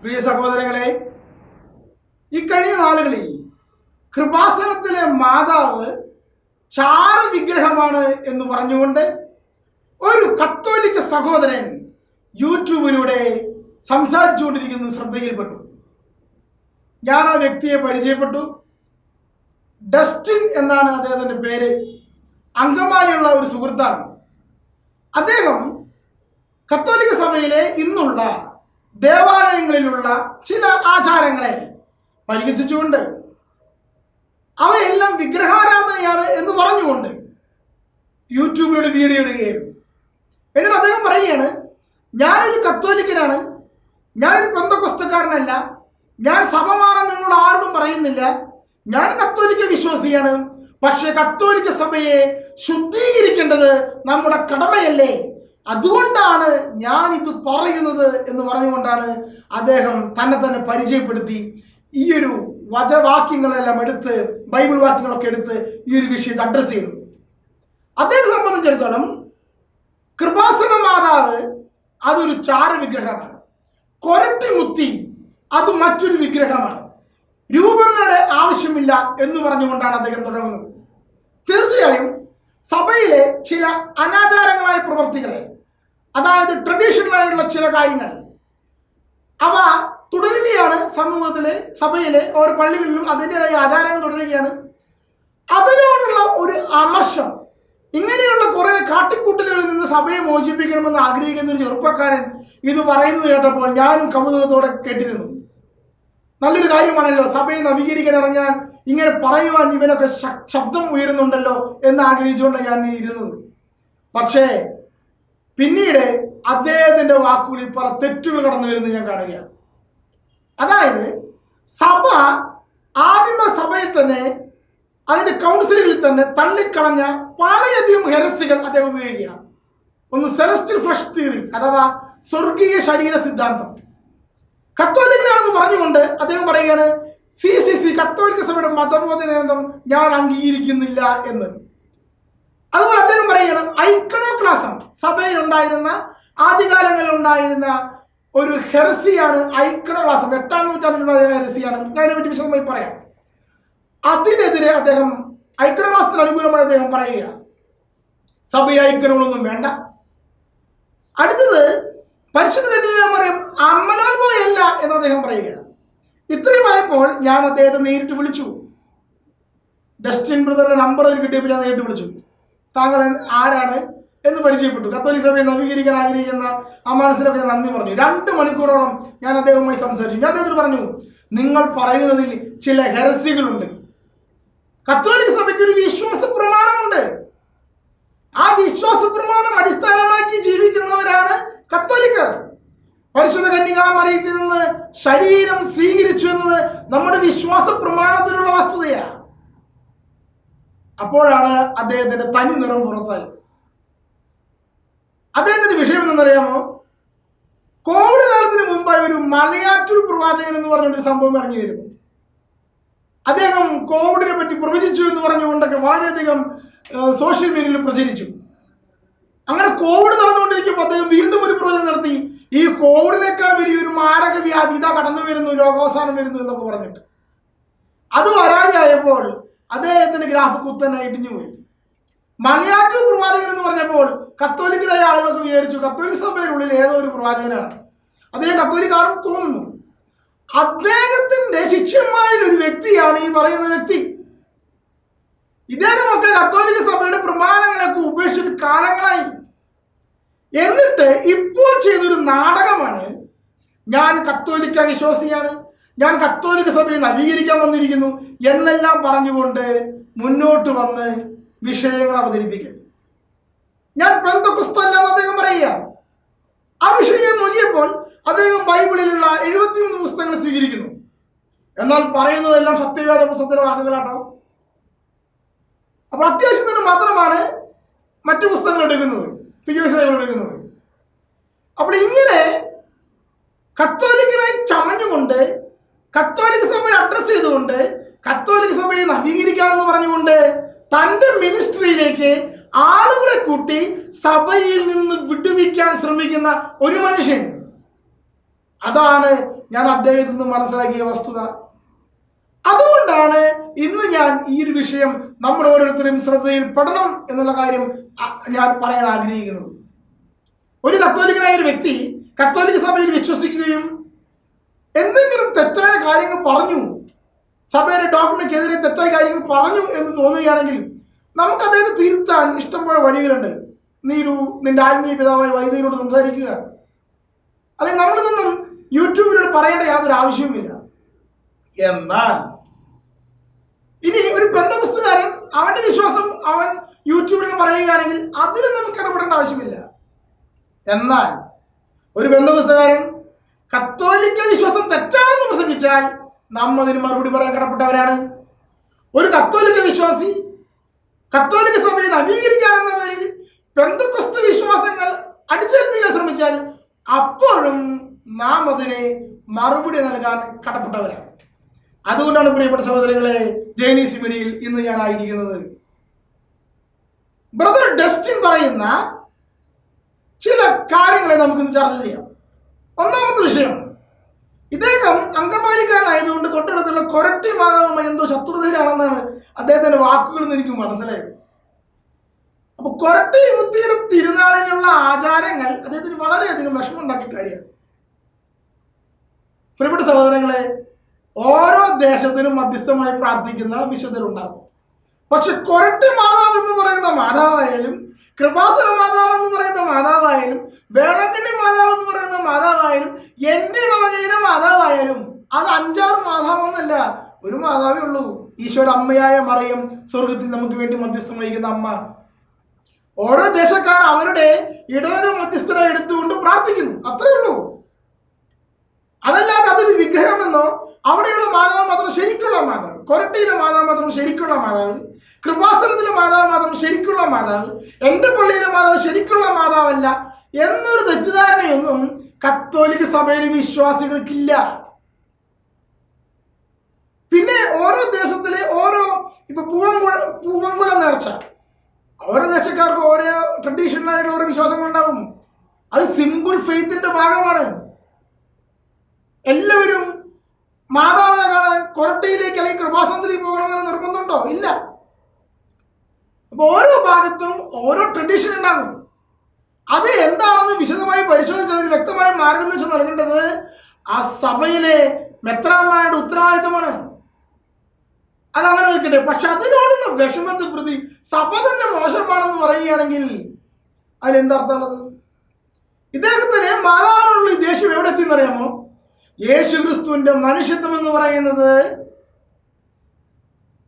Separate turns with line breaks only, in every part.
പ്രിയ സഹോദരങ്ങളെ, ഈ കഴിഞ്ഞ നാളുകളിൽ കൃപാസനത്തിലെ മാതാവ് ചാര വിഗ്രഹമാണ് എന്ന് പറഞ്ഞുകൊണ്ട് ഒരു കത്തോലിക്ക സഹോദരൻ യൂട്യൂബിലൂടെ സംസാരിച്ചുകൊണ്ടിരിക്കുന്നത് ശ്രദ്ധയിൽപ്പെട്ടു. ഞാൻ ആ വ്യക്തിയെ പരിചയപ്പെട്ടു. ഡസ്റ്റിൻ എന്നാണ് അദ്ദേഹത്തിൻ്റെ പേര്. അങ്കമാലിയുള്ള ഒരു സുഹൃത്താണ്. അദ്ദേഹം കത്തോലിക്ക സഭയിലെ ഇന്നുള്ള ദേവാലയങ്ങളിലുള്ള ചില ആചാരങ്ങളെ പരിഹസിച്ചുകൊണ്ട് അവയെല്ലാം വിഗ്രഹാരാധനയാണ് എന്ന് പറഞ്ഞുകൊണ്ട് യൂട്യൂബിലൂടെ വീഡിയോ ഇടുകയായിരുന്നു. എന്നിട്ട് അദ്ദേഹം പറയുകയാണ്, ഞാനൊരു കത്തോലിക്കനാണ്, ഞാനൊരു പെന്തക്കോസ്തക്കാരനല്ല, ഞാൻ സഭ മാറാൻ നിങ്ങളോട് ആരോടും പറയുന്നില്ല, ഞാൻ കത്തോലിക്ക വിശ്വാസിയാണ്. പക്ഷെ കത്തോലിക്ക സഭയെ ശുദ്ധീകരിക്കേണ്ടത് നമ്മുടെ കടമയല്ലേ, അതുകൊണ്ടാണ് ഞാൻ ഇത് പറയുന്നത് എന്ന് പറഞ്ഞുകൊണ്ടാണ് അദ്ദേഹം തന്നെ പരിചയപ്പെടുത്തി ഈ ഒരു വചവാക്യങ്ങളെല്ലാം എടുത്ത്, ബൈബിൾ വാക്യങ്ങളൊക്കെ എടുത്ത് ഈ ഒരു വിഷയത്തെ അഡ്രസ്സ് ചെയ്യുന്നത്. അദ്ദേഹത്തെ സംബന്ധിച്ചിടത്തോളം കൃപാസന മാതാവ് അതൊരു ചാര വിഗ്രഹമാണ്, കൊരട്ടി മുത്തി അത് മറ്റൊരു വിഗ്രഹമാണ്, രൂപങ്ങളുടെ ആവശ്യമില്ല എന്ന് പറഞ്ഞുകൊണ്ടാണ് അദ്ദേഹം തുടങ്ങുന്നത്. തീർച്ചയായും സഭയിലെ ചില അനാചാരങ്ങളായ പ്രവൃത്തികളെ, അതായത് ട്രഡീഷണൽ ആയിട്ടുള്ള ചില കാര്യങ്ങൾ, അവ തുടരുകയാണ്. സമൂഹത്തിലെ സഭയിലെ ഓരോ പള്ളികളിലും അതിൻ്റെതായ ആചാരങ്ങൾ തുടരുകയാണ്. അതിനോടുള്ള ഒരു അമർഷം, ഇങ്ങനെയുള്ള കുറേ കാട്ടിക്കൂട്ടലുകളിൽ നിന്ന് സഭയെ മോചിപ്പിക്കണമെന്ന് ആഗ്രഹിക്കുന്ന ഒരു ചെറുപ്പക്കാരൻ ഇത് പറയുന്നത് കേട്ടപ്പോൾ ഞാനും കൗതുകത്തോടെ കേട്ടിരുന്നു. നല്ലൊരു കാര്യമാണല്ലോ, സഭയെ നവീകരിക്കാൻ ഇറങ്ങാൻ ഇങ്ങനെ പറയുവാൻ ഇവനൊക്കെ ശബ്ദം ഉയരുന്നുണ്ടല്ലോ എന്ന് ആഗ്രഹിച്ചുകൊണ്ട് ഞാൻ ഇരുന്നത്. പക്ഷേ പിന്നീട് അദ്ദേഹത്തിൻ്റെ വാക്കുകളിൽ പല തെറ്റുകൾ കടന്നു വരുന്നത് ഞാൻ കാണുകയാണ്. അതായത് സഭ ആദിമ സഭയിൽ തന്നെ അതിൻ്റെ കൗൺസിലുകളിൽ തന്നെ തള്ളിക്കളഞ്ഞ വളരെയധികം ഹെരസികൾ അദ്ദേഹം ഉപയോഗിക്കുകയാണ്. ഒന്ന് സെലസ്റ്റിയൽ ഫ്ലഷ് തിയറി അഥവാ സ്വർഗീയ ശരീര സിദ്ധാന്തം. കത്തോലിക്കനാണെന്ന് പറഞ്ഞുകൊണ്ട് അദ്ദേഹം പറയുകയാണ് CCC കത്തോലിക്ക സഭയുടെ മതബോധനന്തം ഞാൻ അംഗീകരിക്കുന്നില്ല എന്ന്. അതുപോലെ അദ്ദേഹം പറയുകയാണ് ഐക്കണോക്ലാസം സഭയിലുണ്ടായിരുന്ന ആദ്യകാലങ്ങളിൽ ഉണ്ടായിരുന്ന ഒരു ഹെറസിയാണ് ഐക്കണോക്ലാസം. 8-ാം നൂറ്റാണ്ടിലുള്ള ഹെറസിയാണ്. ഞാൻ അതിനെപ്പറ്റി വിശദമായി പറയാം. അതിനെതിരെ അദ്ദേഹം ഐക്കണോക്ലാസത്തിന് അനുകൂലമായി അദ്ദേഹം പറയുക, സഭയിൽ ഐക്കണങ്ങളൊന്നും വേണ്ട. അടുത്തത് പരിശുദ്ധ കന്യകാമറിയം അമ്മലോത്ഭവയല്ല എന്ന് അദ്ദേഹം പറയുകയാണ്. ഇത്രയുമായപ്പോൾ ഞാൻ അദ്ദേഹത്തെ നേരിട്ട് വിളിച്ചു. ഡസ്റ്റിൻ ബ്രദറിന്റെ നമ്പർ കിട്ടിയപ്പോൾ ഞാൻ നേരിട്ട് വിളിച്ചു. താങ്കൾ ആരാണ് എന്ന് പരിചയപ്പെട്ടു. കത്തോലിക്ക സഭയെ നവീകരിക്കാൻ ആഗ്രഹിക്കുന്ന ആ മനസ്സിലൊക്കെ ഞാൻ നന്ദി പറഞ്ഞു. 2 മണിക്കൂറോളം ഞാൻ അദ്ദേഹവുമായി സംസാരിച്ചു. ഞാൻ അദ്ദേഹത്തിന് പറഞ്ഞു, നിങ്ങൾ പറയുന്നതിൽ ചില ഹെരസികളുണ്ട്. കത്തോലിക്ക സഭയ്ക്ക് ഒരു വിശ്വാസ പ്രമാണമുണ്ട്. ആ വിശ്വാസ പ്രമാണം അടിസ്ഥാനമാക്കി ജീവിക്കുന്നവരാണ് കത്തോലിക്കർ. പരിശുദ്ധ കന്യകാമറിയത്തിൽ നിന്ന് ശരീരം സ്വീകരിച്ചു എന്നത് നമ്മുടെ വിശ്വാസ പ്രമാണത്തിലുള്ള വസ്തുതയാണ്. അപ്പോഴാണ് അദ്ദേഹത്തിന്റെ തനി നിറം പുറത്തായത്. അദ്ദേഹത്തിന്റെ വിഷയം എന്തെന്നറിയാമോ? കോവിഡ് കാലത്തിന് മുമ്പായി ഒരു മലയാറ്റൂർ പ്രവാചകൻ എന്ന് പറഞ്ഞൊരു സംഭവം ഇറങ്ങി വരുന്നു. അദ്ദേഹം കോവിഡിനെ പറ്റി പ്രവചിച്ചു എന്ന് പറഞ്ഞുകൊണ്ടൊക്കെ വളരെയധികം സോഷ്യൽ മീഡിയയിൽ പ്രചരിച്ചു. അങ്ങനെ കോവിഡ് നടന്നുകൊണ്ടിരിക്കുമ്പോൾ അദ്ദേഹം വീണ്ടും ഒരു പ്രവചനം നടത്തി, ഈ കോവിഡിനേക്കാൾ വലിയൊരു മാരക വ്യാധി ഇതാ കടന്നു വരുന്നു, ലോകാവസാനം വരുന്നു എന്നൊക്കെ പറഞ്ഞിട്ട്. അത് പരാജയമായപ്പോൾ അദ്ദേഹത്തിന്റെ ഗ്രാഫ് കുത്തനെ ഇടിഞ്ഞുപോയി. മലയാറ്റൂർ പ്രവാചകൻ എന്ന് പറഞ്ഞപ്പോൾ കത്തോലിക്കരായ ആളുകളൊക്കെ വിചാരിച്ചു കത്തോലിക്ക സഭയിലുള്ളിൽ ഏതോ ഒരു പ്രവാചകനാണ്, അദ്ദേഹം കത്തോലിക്കാണെന്ന് തോന്നുന്നു. അദ്ദേഹത്തിന്റെ ശിഷ്യന്മാരിൽ ഒരു വ്യക്തിയാണ് ഈ പറയുന്ന വ്യക്തി. ഇദ്ദേഹമൊക്കെ കത്തോലിക്ക സഭയുടെ പ്രമാണങ്ങളൊക്കെ ഉപേക്ഷിച്ച് കാലങ്ങളായി. എന്നിട്ട് ഇപ്പോൾ ചെയ്തൊരു നാടകമാണ്, ഞാൻ കത്തോലിക്ക വിശ്വാസിയാണ്, ഞാൻ കത്തോലിക്ക സഭയെ നവീകരിക്കാൻ വന്നിരിക്കുന്നു എന്നെല്ലാം പറഞ്ഞുകൊണ്ട് മുന്നോട്ട് വന്ന് വിഷയങ്ങൾ അവതരിപ്പിക്കുന്നു. ഞാൻ പെന്തക്കോസ്തല്ലെന്ന് അദ്ദേഹം പറയുക. ആ വിഷയം ഞാൻ നോക്കിയപ്പോൾ അദ്ദേഹം ബൈബിളിലുള്ള 73 പുസ്തകങ്ങൾ സ്വീകരിക്കുന്നു. എന്നാൽ പറയുന്നതെല്ലാം സത്യവേദ പുസ്തകത്തിലെ വാക്കുകളാട്ടോ. അപ്പോൾ അത്യാവശ്യത്തിന് മാത്രമാണ് മറ്റു പുസ്തകങ്ങൾ എടുക്കുന്നത്, ഫിഗേഴ്സുകൾ എടുക്കുന്നത്. അപ്പോൾ ഇങ്ങനെ കത്തോലിക്കനായി ചമഞ്ഞുകൊണ്ട്, കത്തോലിക്ക സഭയെ അഡ്രസ് ചെയ്തുകൊണ്ട്, കത്തോലിക്ക സഭയെ നവീകരിക്കാമെന്ന് പറഞ്ഞുകൊണ്ട് തൻ്റെ മിനിസ്ട്രിയിലേക്ക് ആളുകളെ കൂട്ടി സഭയിൽ നിന്ന് വിടുവിക്കാൻ ശ്രമിക്കുന്ന ഒരു മനുഷ്യൻ. അതാണ് ഞാൻ അദ്ദേഹത്തിൽ നിന്ന് മനസ്സിലാക്കിയ വസ്തുത. അതുകൊണ്ടാണ് ഇന്ന് ഞാൻ ഈ ഒരു വിഷയം നമ്മൾ ഓരോരുത്തരും ശ്രദ്ധയിൽ പെടണം എന്നുള്ള കാര്യം ഞാൻ പറയാൻ ആഗ്രഹിക്കുന്നത്. ഒരു കത്തോലിക്കനായ ഒരു വ്യക്തി കത്തോലിക്ക സഭയിൽ വിശ്വസിക്കുകയും എന്തെങ്കിലും തെറ്റായ കാര്യങ്ങൾ പറഞ്ഞു, സഭയുടെ ഡോക്ടറിനെതിരെ തെറ്റായ കാര്യങ്ങൾ പറഞ്ഞു എന്ന് തോന്നുകയാണെങ്കിൽ നമുക്ക് അദ്ദേഹത്തെ തിരുത്താൻ ഇഷ്ടംപോലെ വഴികളുണ്ട്. നിന്റെ ആത്മീയ പിതാവായ വൈദികരോട് സംസാരിക്കുക. അല്ലെങ്കിൽ നമ്മളിതൊന്നും യൂട്യൂബിലൂടെ പറയേണ്ട യാതൊരു ആവശ്യവുമില്ല. എന്നാൽ ഇനി ഒരു പെന്തക്കോസ്തുകാരൻ അവന്റെ വിശ്വാസം അവൻ യൂട്യൂബിൽ പറയുകയാണെങ്കിൽ അതിലും നമുക്ക് ഇടപെടേണ്ട ആവശ്യമില്ല. എന്നാൽ ഒരു പെന്തക്കോസ്തുകാരൻ കത്തോലിക്ക വിശ്വാസം തെറ്റാണെന്ന് പ്രസംഗിച്ചാൽ നാം അതിന് മറുപടി പറയാൻ കടപ്പെട്ടവരാണ്. ഒരു കത്തോലിക്ക വിശ്വാസി കത്തോലിക്ക സഭയെ നവീകരിക്കാൻ എന്ന പേരിൽ പെന്തക്കോസ്ത് വിശ്വാസങ്ങൾ അടിച്ചേൽപ്പിക്കാൻ ശ്രമിച്ചാൽ അപ്പോഴും നാം അതിന് മറുപടി നൽകാൻ കടപ്പെട്ടവരാണ്. അതുകൊണ്ടാണ് പ്രിയപ്പെട്ട സഹോദരങ്ങളെ, ജൈനീസ് മീഡിയയിൽ ഇന്ന് ഞാൻ ആയിരിക്കുന്നത്. ബ്രദർ ഡസ്റ്റിൻ പറയുന്ന ചില കാര്യങ്ങളെ നമുക്കിന്ന് ചർച്ച ചെയ്യാം. ഒന്നാമത്തെ വിഷയം, ഇദ്ദേഹം അങ്കമാലിക്കാരനായതുകൊണ്ട് തൊട്ടടുത്തുള്ള കൊരട്ടി മാതാവുമായി എന്തോ ശത്രുതയിലാണെന്നാണ് അദ്ദേഹത്തിന്റെ വാക്കുകളിൽ നിന്ന് എനിക്ക് മനസ്സിലായത്. അപ്പൊ കൊരട്ടി മുത്തിയുടെ തിരുനാളിനുള്ള ആചാരങ്ങൾ അദ്ദേഹത്തിന് വളരെയധികം വിഷമമുണ്ടാക്കിയ കാര്യമാണ്. പ്രിയപ്പെട്ട സഹോദരങ്ങളെ, ഓരോ ദേശത്തിനും മധ്യസ്ഥമായി പ്രാർത്ഥിക്കുന്ന വിശുദ്ധരുണ്ടാകും. പക്ഷെ കൊരട്ടി മാതാവ് എന്ന് പറയുന്ന മാതാവായാലും, കൃപാസന മാതാവ് എന്ന് പറയുന്ന മാതാവായാലും, വേളങ്കണ്ണി മാതാവ് എന്ന് പറയുന്ന മാതാവായാലും, എൻ്റെ ഇടവകയിലെ മാതാവായാലും അത് 5-6 മാതാവൊന്നുമല്ല, ഒരു മാതാവേ ഉള്ളൂ. ഈശോയുടെ അമ്മയായ മറിയം, സ്വർഗത്തിൽ നമുക്ക് വേണ്ടി മധ്യസ്ഥം വഹിക്കുന്ന അമ്മ. ഓരോ ദേശക്കാർ അവരുടെ ഇടവക മധ്യസ്ഥത എടുത്തുകൊണ്ട് പ്രാർത്ഥിക്കുന്നു, അത്രേ ഉള്ളൂ. അതല്ലാതെ അതൊരു വിഗ്രഹമെന്നോ അവിടെയുള്ള മാതാവ് മാത്രം ശരിക്കുള്ള മാതാവ്, കൊരട്ടിയിലെ മാതാവ് മാത്രം ശരിക്കുള്ള മാതാവ്, കൃപാസനത്തിലെ മാതാവ് മാത്രം ശരിക്കുള്ള മാതാവ്, എൻ്റെ പള്ളിയിലെ മാതാവ് ശരിക്കുള്ള മാതാവല്ല എന്നൊരു തെറ്റിദ്ധാരണയൊന്നും കത്തോലിക്ക സഭയിലെ വിശ്വാസികൾക്കില്ല. പിന്നെ ഓരോ ദേശത്തിലെ ഓരോ ഇപ്പൊ പൂവങ്കുല നേർച്ച, ഓരോ ദേശക്കാർക്ക് ഓരോ ട്രഡീഷണലായിട്ടുള്ള ഓരോ വിശ്വാസങ്ങളുണ്ടാവും. അത് സിമ്പിൾ ഫെയ്ത്തിന്റെ ഭാഗമാണ്. എല്ലാവരും മാതാവിനെ കാണാൻ കൊരട്ടിയിലേക്ക് അല്ലെങ്കിൽ കൃപാസനത്തിലേക്ക് പോകണമെന്ന് നിർബന്ധമുണ്ടോ? ഇല്ല. അപ്പൊ ഓരോ ഭാഗത്തും ഓരോ ട്രഡീഷൻ ഉണ്ടാകും. അത് എന്താണെന്ന് വിശദമായി പരിശോധിച്ചതിന് വ്യക്തമായ മാർഗനിർദ്ദേശം നൽകേണ്ടത് ആ സഭയിലെ മെത്രാന്മാരുടെ ഉത്തരവാദിത്തമാണ്. അതങ്ങനെ നിൽക്കട്ടെ. പക്ഷെ അതിനോടുള്ള വിഷമത്തെ പ്രതി സഭ തന്നെ മോശമാണെന്ന് പറയുകയാണെങ്കിൽ അതിലെന്തർത്ഥമുള്ളത്? ഇദ്ദേഹത്തിന് മാതാവിനോടുള്ള ഈ ദേഷ്യം എവിടെ എത്തിയെന്നറിയാമോ? യേശു ക്രിസ്തുവിന്റെ മനുഷ്യത്വം എന്ന് പറയുന്നത്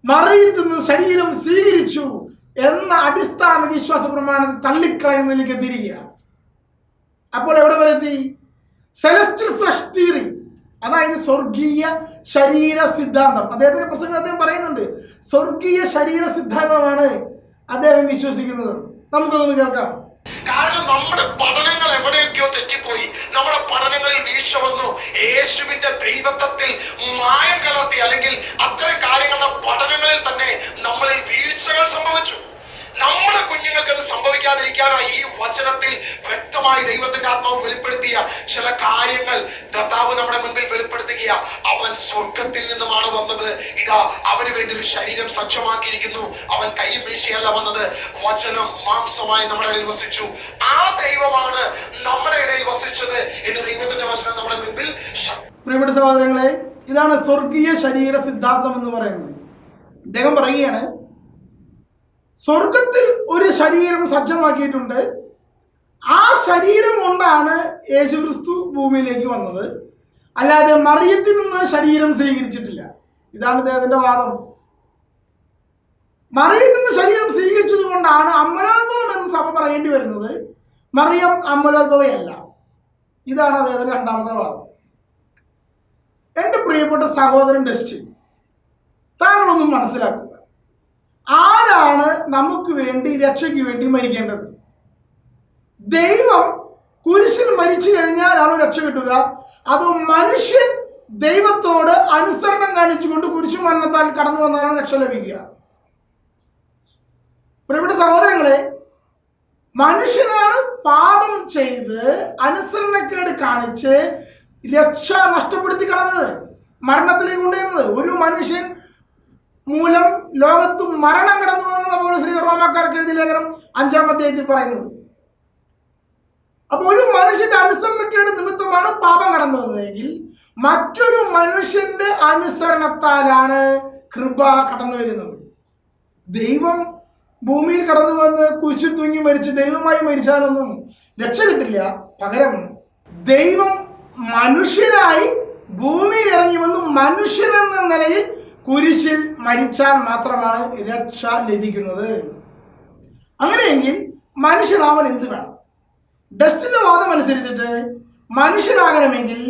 മറിയത്തിൽ നിന്ന് ശരീരം സ്വീകരിച്ചു എന്ന അടിസ്ഥാന വിശ്വാസ പ്രമാണത്തെ തള്ളിക്കളയുന്നതിലേക്ക് എത്തിയിരിക്കുക. അപ്പോൾ എവിടെ വരെ എത്തി? സെലസ്റ്റിയൽ ഫ്ലഷ് തിയറി, അതായത് സ്വർഗീയ ശരീര സിദ്ധാന്തം. അദ്ദേഹത്തിന്റെ പ്രസംഗം അദ്ദേഹം പറയുന്നുണ്ട്, സ്വർഗീയ ശരീര സിദ്ധാന്തമാണ് അദ്ദേഹം വിശ്വസിക്കുന്നത്. നമുക്കതൊന്ന് കേൾക്കാം.
കാരണം നമ്മുടെ പഠനങ്ങൾ എവിടെയൊക്കെയോ തെറ്റിപ്പോയി, നമ്മുടെ പഠനങ്ങളിൽ വീഴ്ച വന്നു. യേശുവിന്റെ ദൈവത്വത്തിൽ മായം കലർത്തി, അല്ലെങ്കിൽ അത്തരം കാര്യങ്ങളുടെ പഠനങ്ങളിൽ തന്നെ നമ്മളിൽ വീഴ്ചകൾ സംഭവിച്ചു. നമ്മുടെ കുഞ്ഞുങ്ങൾക്ക് അത് സംഭവിക്കാതിരിക്കാനായി ഈ വചനത്തിൽ വ്യക്തമായി ദൈവത്തിന്റെ ആത്മാവ് വെളിപ്പെടുത്തിയ ചില കാര്യങ്ങൾ കർത്താവ് നമ്മുടെ മുൻപിൽ വെളിപ്പെടുത്തുക. അവൻ സ്വർഗത്തിൽ നിന്നുമാണ് വന്നത്. ഇതാ അവന് വേണ്ടി ഒരു ശരീരം സജ്ജമാക്കിയിരിക്കുന്നു. അവൻ കൈയും വീശിയല്ല വന്നത്, വചനം മാംസമായി നമ്മുടെ ഇടയിൽ വസിച്ചു. ആ ദൈവമാണ് നമ്മുടെ ഇടയിൽ വസിച്ചത് എന്ന് ദൈവത്തിന്റെ വചനം നമ്മുടെ മുൻപിൽ.
പ്രിയപ്പെട്ട സഹോദരങ്ങളെ, ഇതാണ് സ്വർഗീയ ശരീര സിദ്ധാന്തം എന്ന് പറയുന്നത്. അദ്ദേഹം പറയുകയാണ്, സ്വർഗത്തിൽ ഒരു ശരീരം സജ്ജമാക്കിയിട്ടുണ്ട്. ആ ശരീരം കൊണ്ടാണ് യേശുക്രിസ്തു ഭൂമിയിലേക്ക് വന്നത്, അല്ലാതെ മറിയത്തിൽ നിന്ന് ശരീരം സ്വീകരിച്ചിട്ടില്ല. ഇതാണ് അദ്ദേഹത്തിന്റെ വാദം. മറിയത്തിൽ നിന്ന് ശരീരം സ്വീകരിച്ചത് കൊണ്ടാണ് അമ്മലോത്ഭവം എന്ന് സഭ പറയേണ്ടി വരുന്നത്. മറിയം അമ്മലോത്ഭവയല്ല. ഇതാണ് അദ്ദേഹത്തിന്റെ രണ്ടാമത്തെ വാദം. എൻ്റെ പ്രിയപ്പെട്ട സഹോദരൻ ഡസ്റ്റിൻ, താങ്കളൊന്നും മനസ്സിലാക്കുക. ആരാണ് നമുക്ക് വേണ്ടി രക്ഷയ്ക്ക് വേണ്ടി മരിക്കേണ്ടത്? ദൈവം കുരിശിൽ മരിച്ചു കഴിഞ്ഞാലാണോ രക്ഷ കിട്ടുക? അതോ മനുഷ്യൻ ദൈവത്തോട് അനുസരണം കാണിച്ചുകൊണ്ട് കുരിശു മരണത്താൽ കടന്നു വന്നാലാണ് രക്ഷ ലഭിക്കുക? പ്രിയപ്പെട്ട സഹോദരങ്ങളെ, മനുഷ്യനാണ് പാപം ചെയ്ത് അനുസരണക്കേട് കാണിച്ച് രക്ഷ നഷ്ടപ്പെടുത്തി കളഞ്ഞത്, മരണത്തിലേക്ക് കൊണ്ടുവരുന്നത്. ഒരു മനുഷ്യൻ മൂലം ലോകത്ത് മരണം കടന്നു പോകുന്ന പൗലോസ് ശ്രീ റോമാക്കാർക്ക് എഴുതിയ ലേഖനം 5-ാം അധ്യായത്തിൽ പറയുന്നത്. അപ്പൊ ഒരു മനുഷ്യന്റെ അനുസരണക്കേട് നിമിത്തമാണ് പാപം കടന്നു വന്നതെങ്കിൽ മറ്റൊരു മനുഷ്യന്റെ അനുസരണത്താലാണ് കൃപ കടന്നു വരുന്നത്. ദൈവം ഭൂമിയിൽ കടന്നു വന്ന് കുരിശിൽ തൂങ്ങി മരിച്ച് ദൈവമായി മരിച്ചാലൊന്നും രക്ഷ കിട്ടില്ല. പകരം ദൈവം മനുഷ്യനായി ഭൂമിയിൽ ഇറങ്ങി വന്ന് മനുഷ്യനെന്ന നിലയിൽ കുരിശിൽ മരിച്ചാൽ മാത്രമാണ് രക്ഷ ലഭിക്കുന്നത്. അങ്ങനെയെങ്കിൽ മനുഷ്യനാവാൻ എന്ത് വേണം? ഡസ്റ്റിന്റെ വാദം അനുസരിച്ചിട്ട് മനുഷ്യനാകണമെങ്കിൽ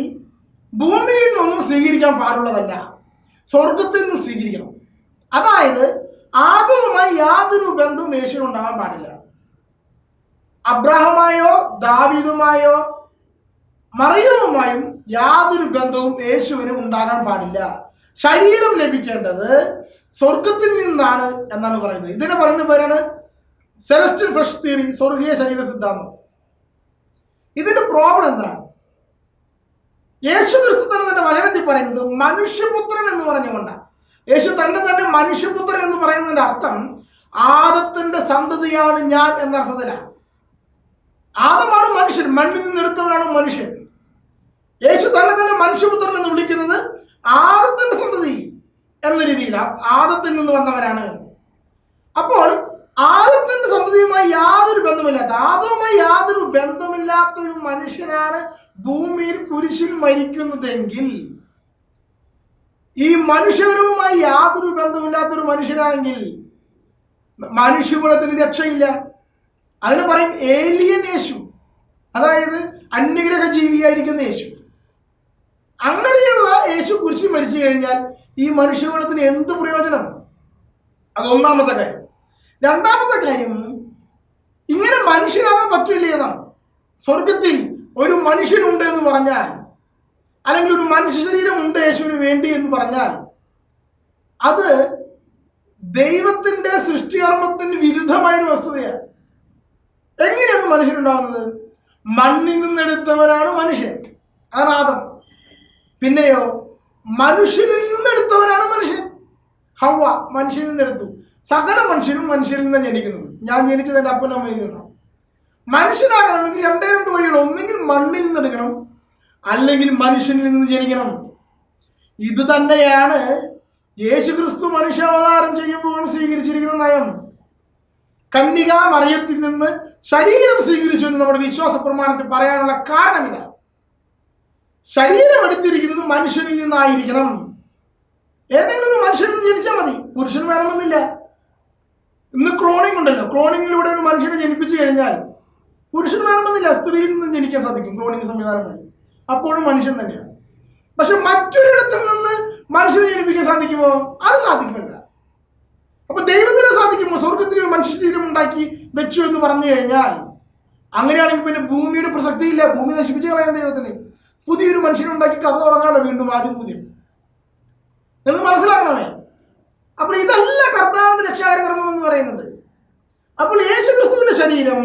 ഭൂമിയിൽ നിന്നും സ്വീകരിക്കാൻ പാടുള്ളതല്ല, സ്വർഗത്തിൽ നിന്ന് സ്വീകരിക്കണം. അതായത് ആദവുമായി യാതൊരു ബന്ധവും യേശുവിന് ഉണ്ടാകാൻ പാടില്ല. അബ്രാഹമായോ ദാവീദുമായോ മറിയവുമായും യാതൊരു ബന്ധവും യേശുവിന് ഉണ്ടാകാൻ പാടില്ല. ശരീരം ലഭിക്കേണ്ടത് സ്വർഗത്തിൽ നിന്നാണ് എന്നാണ് പറയുന്നത്. ഇതിനെ പറയുന്ന പേരാണ് സെലസ്റ്റിയൽ ഫ്ലഷ് തിയറി, സ്വർഗീയ ശരീര സിദ്ധാന്തം. ഇതിന്റെ പ്രോബ്ലം എന്താണ്? യേശു ക്രിസ്തു തന്നെ വചനത്തിൽ പറയുന്നത് മനുഷ്യപുത്രൻ എന്ന് പറഞ്ഞുകൊണ്ടാണ്. യേശു തന്നെ മനുഷ്യപുത്രൻ എന്ന് പറയുന്നതിന്റെ അർത്ഥം ആദത്തിന്റെ സന്തതിയാണ് ഞാൻ എന്ന അർത്ഥത്തിലാണ്. ആദമാണ് മനുഷ്യൻ, മണ്ണിൽ നിന്നെടുത്തവനാണ് മനുഷ്യൻ. യേശു തന്നെ മനുഷ്യപുത്രൻ എന്ന് വിളിക്കുന്നത് ആദത്തിന്റെ സന്തതി എന്ന രീതിയിലാണ്, ആദത്തിൽ നിന്ന് വന്നവനാണ്. അപ്പോൾ ആദത്തിന്റെ സന്തതിയുമായി യാതൊരു ബന്ധമില്ലാത്ത, ആദവുമായി യാതൊരു ബന്ധമില്ലാത്ത ഒരു മനുഷ്യനാണ് ഭൂമിയിൽ കുരിശിൽ മരിക്കുന്നതെങ്കിൽ, ഈ മനുഷ്യകുലവുമായി യാതൊരു ബന്ധമില്ലാത്ത ഒരു മനുഷ്യനാണെങ്കിൽ മനുഷ്യകുലത്തിന് രക്ഷയില്ല. അതിന് പറയും ഏലിയൻ യേശു, അതായത് അന്യഗ്രഹ ജീവിയായിരിക്കുന്ന യേശു. അങ്ങനെയുള്ള യേശു കുരിശിൽ മരിച്ചു കഴിഞ്ഞാൽ ഈ മനുഷ്യകുലത്തിന് എന്ത് പ്രയോജനം? അത് ഒന്നാമത്തെ കാര്യം. രണ്ടാമത്തെ കാര്യം, ഇങ്ങനെ മനുഷ്യനാകാൻ പറ്റില്ല എന്നാണ്. സ്വർഗത്തിൽ ഒരു മനുഷ്യനുണ്ട് എന്ന് പറഞ്ഞാൽ, അല്ലെങ്കിൽ ഒരു മനുഷ്യ ശരീരം ഉണ്ട് യേശുവിന് വേണ്ടി എന്ന് പറഞ്ഞാൽ, അത് ദൈവത്തിന്റെ സൃഷ്ടികർമ്മത്തിന് വിരുദ്ധമായൊരു വസ്തുതയാണ്. എങ്ങനെയാണ് മനുഷ്യനുണ്ടാകുന്നത്? മണ്ണിൽ നിന്നെടുത്തവനാണ് മനുഷ്യൻ, അതാണ് ആദം. പിന്നെയോ മനുഷ്യനിൽ നിന്നെടുത്തവനാണ് മനുഷ്യൻ, ഹവ്വ മനുഷ്യനിൽ നിന്നെടുത്തു. സകല മനുഷ്യരും മനുഷ്യരിൽ നിന്നാണ് ജനിക്കുന്നത്. ഞാൻ ജനിച്ചത് എൻ്റെ അപ്പനും അമ്മയിൽ നിന്നാണ്. മനുഷ്യനാകണമെങ്കിൽ രണ്ട് വഴികൾ, ഒന്നെങ്കിൽ മണ്ണിൽ നിന്നെടുക്കണം, അല്ലെങ്കിൽ മനുഷ്യനിൽ നിന്ന് ജനിക്കണം. ഇത് തന്നെയാണ് യേശു ക്രിസ്തു മനുഷ്യാവതാരം ചെയ്യുമ്പോൾ സ്വീകരിച്ചിരിക്കുന്ന നയം. കന്യകാ മറിയത്തിൽ നിന്ന് ശരീരം സ്വീകരിച്ചു എന്ന് നമ്മുടെ വിശ്വാസ പ്രമാണത്തിൽ പറയാനുള്ള കാരണം ഇതാണ്. ശരീരം എടുത്തിരിക്കുന്നത് മനുഷ്യനിൽ നിന്നായിരിക്കണം. ഏതെങ്കിലും ഒരു മനുഷ്യനിൽ നിന്ന് ജനിച്ചാൽ മതി, പുരുഷൻ വേണമെന്നില്ല. ഇന്ന് ക്ലോണിംഗ് ഉണ്ടല്ലോ, ക്ലോണിങ്ങിലൂടെ ഒരു മനുഷ്യനെ ജനിപ്പിച്ചു കഴിഞ്ഞാൽ പുരുഷൻ വേണമെന്നില്ല, സ്ത്രീയിൽ നിന്ന് ജനിക്കാൻ സാധിക്കും ക്ലോണിംഗ് സംവിധാനം വഴി. അപ്പോഴും മനുഷ്യൻ തന്നെയാണ്. പക്ഷെ മറ്റൊരിടത്തിൽ നിന്ന് മനുഷ്യനെ ജനിപ്പിക്കാൻ സാധിക്കുമോ? അത് സാധിക്കുമല്ല. അപ്പൊ ദൈവത്തിനെ സാധിക്കുമോ? സ്വർഗത്തിന് മനുഷ്യ ശരീരം ഉണ്ടാക്കി വെച്ചു എന്ന് പറഞ്ഞു കഴിഞ്ഞാൽ, അങ്ങനെയാണെങ്കിൽ പിന്നെ ഭൂമിയുടെ പ്രസക്തിയില്ല. ഭൂമി നശിപ്പിച്ച് കളയാൻ ദൈവത്തിന് പുതിയൊരു മനുഷ്യനുണ്ടാക്കി കഥ തുടങ്ങാലോ വീണ്ടും ആദ്യം പുതിയ. നിങ്ങൾ മനസ്സിലാക്കണമേ. അപ്പോൾ ഇതല്ല കർത്താവിന്റെ രക്ഷാകരകർമ്മം എന്ന് പറയുന്നത്. അപ്പോൾ യേശു ക്രിസ്തുവിന്റെ ശരീരം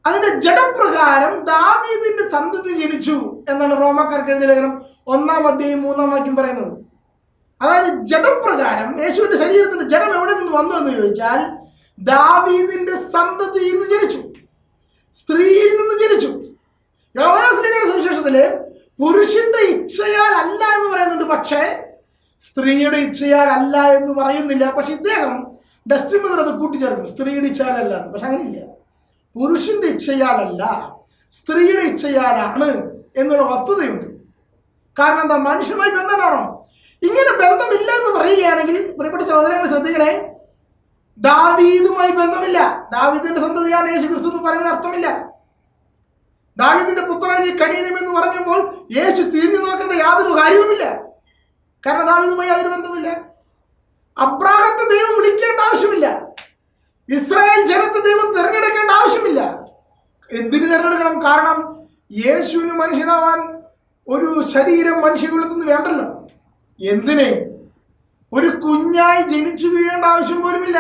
അതിന്റെ ജഡപ്രകാരം ദാവീദിന്റെ സന്തതി ജനിച്ചു എന്നാണ് റോമാക്കാർക്ക് എഴുതിയ ലേഖനം 1-ാം അധ്യായം 3-ാം വാക്യം പറയുന്നത്. അതായത് ജഡപ്രകാരം യേശുവിന്റെ ശരീരത്തിന്റെ ജഡം എവിടെ നിന്ന് വന്നു എന്ന് ചോദിച്ചാൽ ദാവീദിന്റെ സന്തതിയിൽ നിന്ന് ജനിച്ചു, സ്ത്രീയിൽ നിന്ന് ജനിച്ചു. യോഹന്നാന്റെ സുവിശേഷത്തില് പുരുഷന്റെ ഇച്ഛയാൽ അല്ല എന്ന് പറയുന്നുണ്ട്, പക്ഷേ സ്ത്രീയുടെ ഇച്ഛയാൽ അല്ല എന്ന് പറയുന്നില്ല. പക്ഷെ ഇദ്ദേഹം ഡസ്റ്റിൻ ബ്രദർ അത് കൂട്ടിച്ചേർക്കും, സ്ത്രീയുടെ ഇച്ഛയാലല്ല എന്ന്. പക്ഷെ അങ്ങനെയില്ല, പുരുഷന്റെ ഇച്ഛയാലല്ല സ്ത്രീയുടെ ഇച്ഛയാലാണ് എന്നുള്ള വസ്തുതയുണ്ട്. കാരണം എന്താ? മനുഷ്യനുമായി ബന്ധമാണോ? ഇങ്ങനെ ബന്ധമില്ല എന്ന് പറയുകയാണെങ്കിൽ പ്രിയപ്പെട്ട സഹോദരങ്ങളെ ശ്രദ്ധിക്കണേ, ദാവീദുമായി ബന്ധമില്ല, ദാവീദിന്റെ സന്തതിയാണ് യേശു ക്രിസ്തു എന്ന് പറയുന്നതിന് അർത്ഥമില്ല. ദാവീദിന്റെ പുത്രനെ കനിയണമെന്ന് പറഞ്ഞപ്പോൾ യേശു തിരിഞ്ഞു നോക്കേണ്ട യാതൊരു കാര്യവുമില്ല. കാരണം ദാവീദുമായി യാതൊരു ബന്ധമില്ല. അബ്രാഹത്തെ ദൈവം വിളിക്കേണ്ട ആവശ്യമില്ല. ഇസ്രായേൽ ജനത്തെ ദൈവം തിരഞ്ഞെടുക്കേണ്ട ആവശ്യമില്ല. എന്തിനു തിരഞ്ഞെടുക്കണം? കാരണം യേശുവിന് മനുഷ്യനാവാൻ ഒരു ശരീരം മനുഷ്യകുലത്തിൽ നിന്ന് വേണ്ടല്ലോ. എന്തിന്? ഒരു കുഞ്ഞായി ജനിച്ചു വീഴേണ്ട ആവശ്യം പോലുമില്ല.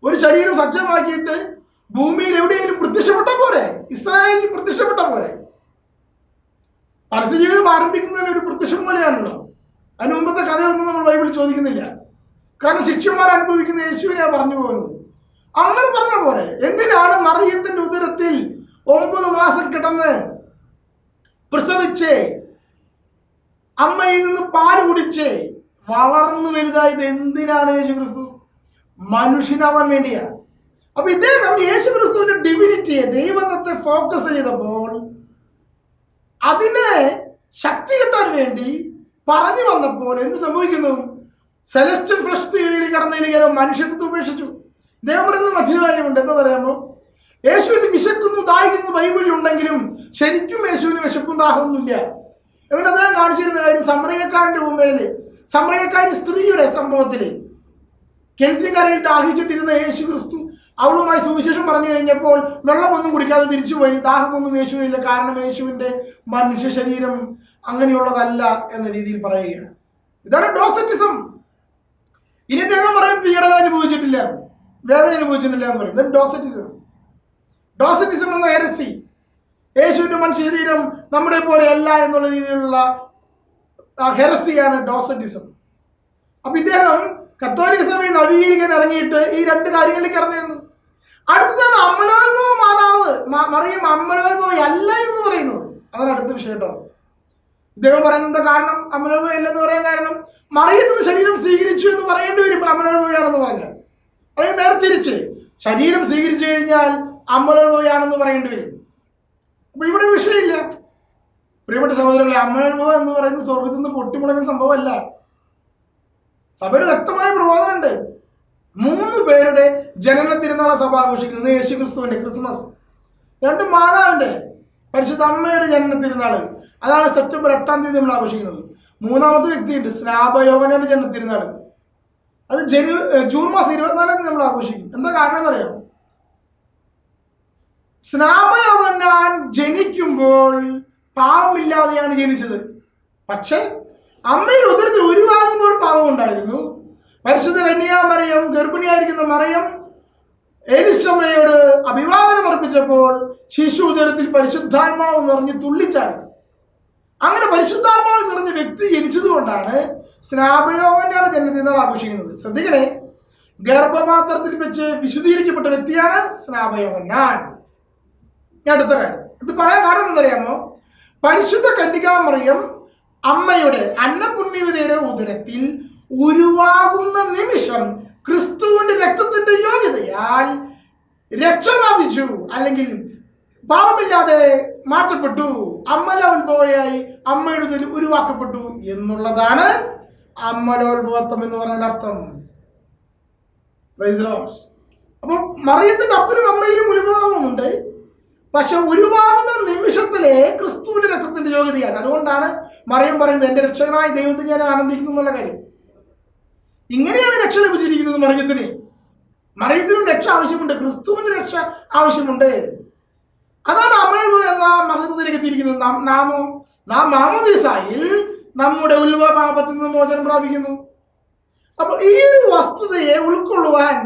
ഒരു ശരീരം സജ്ജമാക്കിയിട്ട് ഭൂമിയിൽ എവിടെയെങ്കിലും പ്രത്യക്ഷപ്പെട്ട പോരെ, ഇസ്രായേലിൽ പ്രത്യക്ഷപ്പെട്ട പോരെ. പരസ്യ ജീവിതം ആരംഭിക്കുന്നതിന് ഒരു പ്രത്യക്ഷം പോലെയാണല്ലോ. അതിന് മുമ്പത്തെ കഥയൊന്നും നമ്മൾ ബൈബിളിൽ ചോദിക്കുന്നില്ല. കാരണം ശിഷ്യന്മാർ അനുഭവിക്കുന്ന യേശുവിനെയാണ് പറഞ്ഞു പോകുന്നത്. അങ്ങനെ പറഞ്ഞ പോലെ എന്തിനാണ് മറിയത്തിന്റെ ഉദരത്തിൽ 9 മാസം കിടന്ന് പ്രസവിച്ച് അമ്മയിൽ നിന്ന് പാല് കുടിച്ച് വളർന്നു വലുതായത് എന്തിനാണ്? യേശു ക്രിസ്തു മനുഷ്യനാവാൻ വേണ്ടിയാണ്. അപ്പൊ ഇദ്ദേഹം യേശു ക്രിസ്തുവിന്റെ ഡിവിനിറ്റിയെ, ദൈവത്വത്തെ ഫോക്കസ് ചെയ്തപ്പോൾ അതിനെ ശക്തി കിട്ടാൻ വേണ്ടി പറഞ്ഞു വന്നപ്പോൾ എന്ത് സംഭവിക്കുന്നു? സെലസ്റ്റൽ ഫ്ലഷ് തിയറിയിൽ കടന്നതിലേക്ക് മനുഷ്യത്വത്തെ ഉപേക്ഷിച്ചു. ഇദ്ദേഹം പറയുന്ന മറ്റൊരു കാര്യമുണ്ട്. എന്താ പറയാമോ? യേശുവിന് വിശക്കുന്നു ദാഹിക്കുന്നു ബൈബിളിൽ ഉണ്ടെങ്കിലും ശരിക്കും യേശുവിന് വിശപ്പും ദാഹമൊന്നുമില്ല. എന്നിട്ട് അദ്ദേഹം കാണിച്ചിരുന്ന കാര്യം സമറിയക്കാരന്റെ മുമ്പേല്, സമറിയക്കാരി സ്ത്രീയുടെ സംഭവത്തില് കിണറ്റിൻകരയിൽ ദാഹിച്ചിട്ടിരുന്ന യേശു ക്രിസ്തു അവളുമായി സുവിശേഷം പറഞ്ഞു കഴിഞ്ഞപ്പോൾ വെള്ളമൊന്നും കുടിക്കാതെ തിരിച്ചുപോയി. ദാഹമൊന്നും യേശുവിനില്ല, കാരണം യേശുവിന്റെ മനുഷ്യ ശരീരം അങ്ങനെയുള്ളതല്ല എന്ന രീതിയിൽ പറയുകയാണ്. ഇതാണ് ഡോസറ്റിസം. ഇനി അദ്ദേഹം പറയും പീഡനം അനുഭവിച്ചിട്ടില്ല, വേദന അനുഭവിച്ചിട്ടില്ല എന്ന് പറയും. ഇതാണ് ഡോസറ്റിസം. ഡോസറ്റിസം എന്ന ഹെരസി, യേശുവിന്റെ മനുഷ്യ ശരീരം നമ്മുടെ പോലെ അല്ല എന്നുള്ള രീതിയിലുള്ള ഹെരസിയാണ് ഡോസറ്റിസം. അപ്പൊ ഇദ്ദേഹം കത്തോലിക്ക സഭയെ നവീകരിക്കാൻ ഇറങ്ങിയിട്ട് ഈ 2 കാര്യങ്ങളിലേക്ക് കടന്നു ചെന്നു. അടുത്തതാണ് അമ്മലോത്ഭവ മാതാവ് മറിയം അമ്മലോത്ഭവ അല്ല എന്ന് പറയുന്നത്. അതാണ് അടുത്ത വിഷയം കേട്ടോ. ഇദ്ദേഹം പറയുന്നത് എന്താ കാരണം അമ്മലോത്ഭവ അല്ലെന്ന് പറയാൻ കാരണം? മറിയത്തിന് ശരീരം സ്വീകരിച്ചു എന്ന് പറയേണ്ടി വരും അമ്മലോത്ഭവയാണെന്ന് പറഞ്ഞാൽ. അതായത് നേരെ തിരിച്ച് ശരീരം സ്വീകരിച്ചു കഴിഞ്ഞാൽ അമ്മലോത്ഭവയാണെന്ന് പറയേണ്ടി വരും. അപ്പൊ ഇവിടെ വിഷയമില്ല. പ്രിയപ്പെട്ട സഹോദരങ്ങളെ, അമ്മലോത്ഭവം എന്ന് പറയുന്നത് സ്വർഗത്തിൽ നിന്ന് പൊട്ടിമുളകുന്ന സംഭവമല്ല. സഭയുടെ വ്യക്തമായ പ്രബോധനമുണ്ട്. 3 പേരുടെ ജനന തിരുനാള സഭ ആഘോഷിക്കുന്നത്. യേശു ക്രിസ്തുവിന്റെ ക്രിസ്മസ്, 2 മാതാവിന്റെ പരിശുദ്ധ അമ്മയുടെ ജനന തിരുനാള്, അതാണ് സെപ്റ്റംബർ 8-ാം തീയതി നമ്മൾ ആഘോഷിക്കുന്നത്. 3-ാമത്തെ വ്യക്തിയുണ്ട്, സ്നാപയോഹന്നാന്റെ ജനന തിരുനാള്, അത് ജൂൺ മാസം 24-ാം തീയതി നമ്മൾ ആഘോഷിക്കും. എന്താ കാരണം എന്നറിയാം? സ്നാപയോഹന്നാൻ ജനിക്കുമ്പോൾ പാപമില്ലാതെയാണ് ജനിച്ചത്. പക്ഷെ അമ്മയുടെ ഉദരത്തിൽ ഉരുവാകുമ്പോൾ പാപം ഉണ്ടായിരുന്നു. പരിശുദ്ധ കന്യാമറിയം, ഗർഭിണിയായിരിക്കുന്ന മറിയം എലിശമ്മയോട് അഭിവാദനം അർപ്പിച്ചപ്പോൾ ശിശു ഉദരത്തിൽ പരിശുദ്ധാത്മാവ് നിറഞ്ഞ് തുള്ളിച്ചാടി. അങ്ങനെ പരിശുദ്ധാത്മാവ് നിറഞ്ഞ വ്യക്തി ജനിച്ചതുകൊണ്ടാണ് സ്നാപയോഹന്നാന്റെ ജനനത്തിനാൾ ആഘോഷിക്കുന്നത്. ശ്രദ്ധിക്കണേ, ഗർഭപാത്രത്തിൽ വെച്ച് വിശുദ്ധീകരിക്കപ്പെട്ട വ്യക്തിയാണ് സ്നാപയോഹന്നാൻ. അടുത്ത കാര്യം ഇത് പറയാൻ കാരണം എന്തറിയാമോ? പരിശുദ്ധ കന്യകാമറിയം അമ്മയുടെ അന്നപുണ്യവതിയുടെ ഉദരത്തിൽ ഉരുവാകുന്ന നിമിഷം ക്രിസ്തുവിന്റെ രക്തത്തിന്റെ യോഗ്യതയാൽ രക്ഷ പ്രാപിച്ചു, അല്ലെങ്കിൽ പാപമില്ലാതെ മാറ്റപ്പെട്ടു, അമ്മലോത്ഭവയായി അമ്മയുടെ ഉദരത്തിൽ ഉരുവാക്കപ്പെട്ടു എന്നുള്ളതാണ് അമ്മലോത്ഭവത്വം എന്ന് പറയുന്ന അർത്ഥം. അപ്പോൾ മറിയത്തിന്റെ അപ്പനും അമ്മയിലും ഉരുവാകുന്നുണ്ട്. പക്ഷെ ഉരുവാകുന്ന നിമിഷത്തിലെ ക്രിസ്തുവിന്റെ രക്തത്തിന്റെ യോഗ്യതയാണ്. അതുകൊണ്ടാണ് മറിയം പറയുന്നത് എന്റെ രക്ഷകനായ ദൈവത്തെ ഞാൻ ആനന്ദിക്കുന്നു എന്നുള്ള കാര്യം. ഇങ്ങനെയാണ് രക്ഷ ലഭിച്ചിരിക്കുന്നത് മറിയത്തിന്. മറിയത്തിനും രക്ഷ ആവശ്യമുണ്ട്, ക്രിസ്തുവിന്റെ രക്ഷ ആവശ്യമുണ്ട്. അതാണ് അമ്മലോത്ഭവം എന്ന മഹത്വത്തിലേക്ക് എത്തിയിരിക്കുന്നത്. നാം മാമോദീസായിൽ നമ്മുടെ ഉത്ഭവപാപത്തിൽ നിന്ന് മോചനം പ്രാപിക്കുന്നു. അപ്പൊ ഈ ഒരു വസ്തുതയെ ഉൾക്കൊള്ളുവാൻ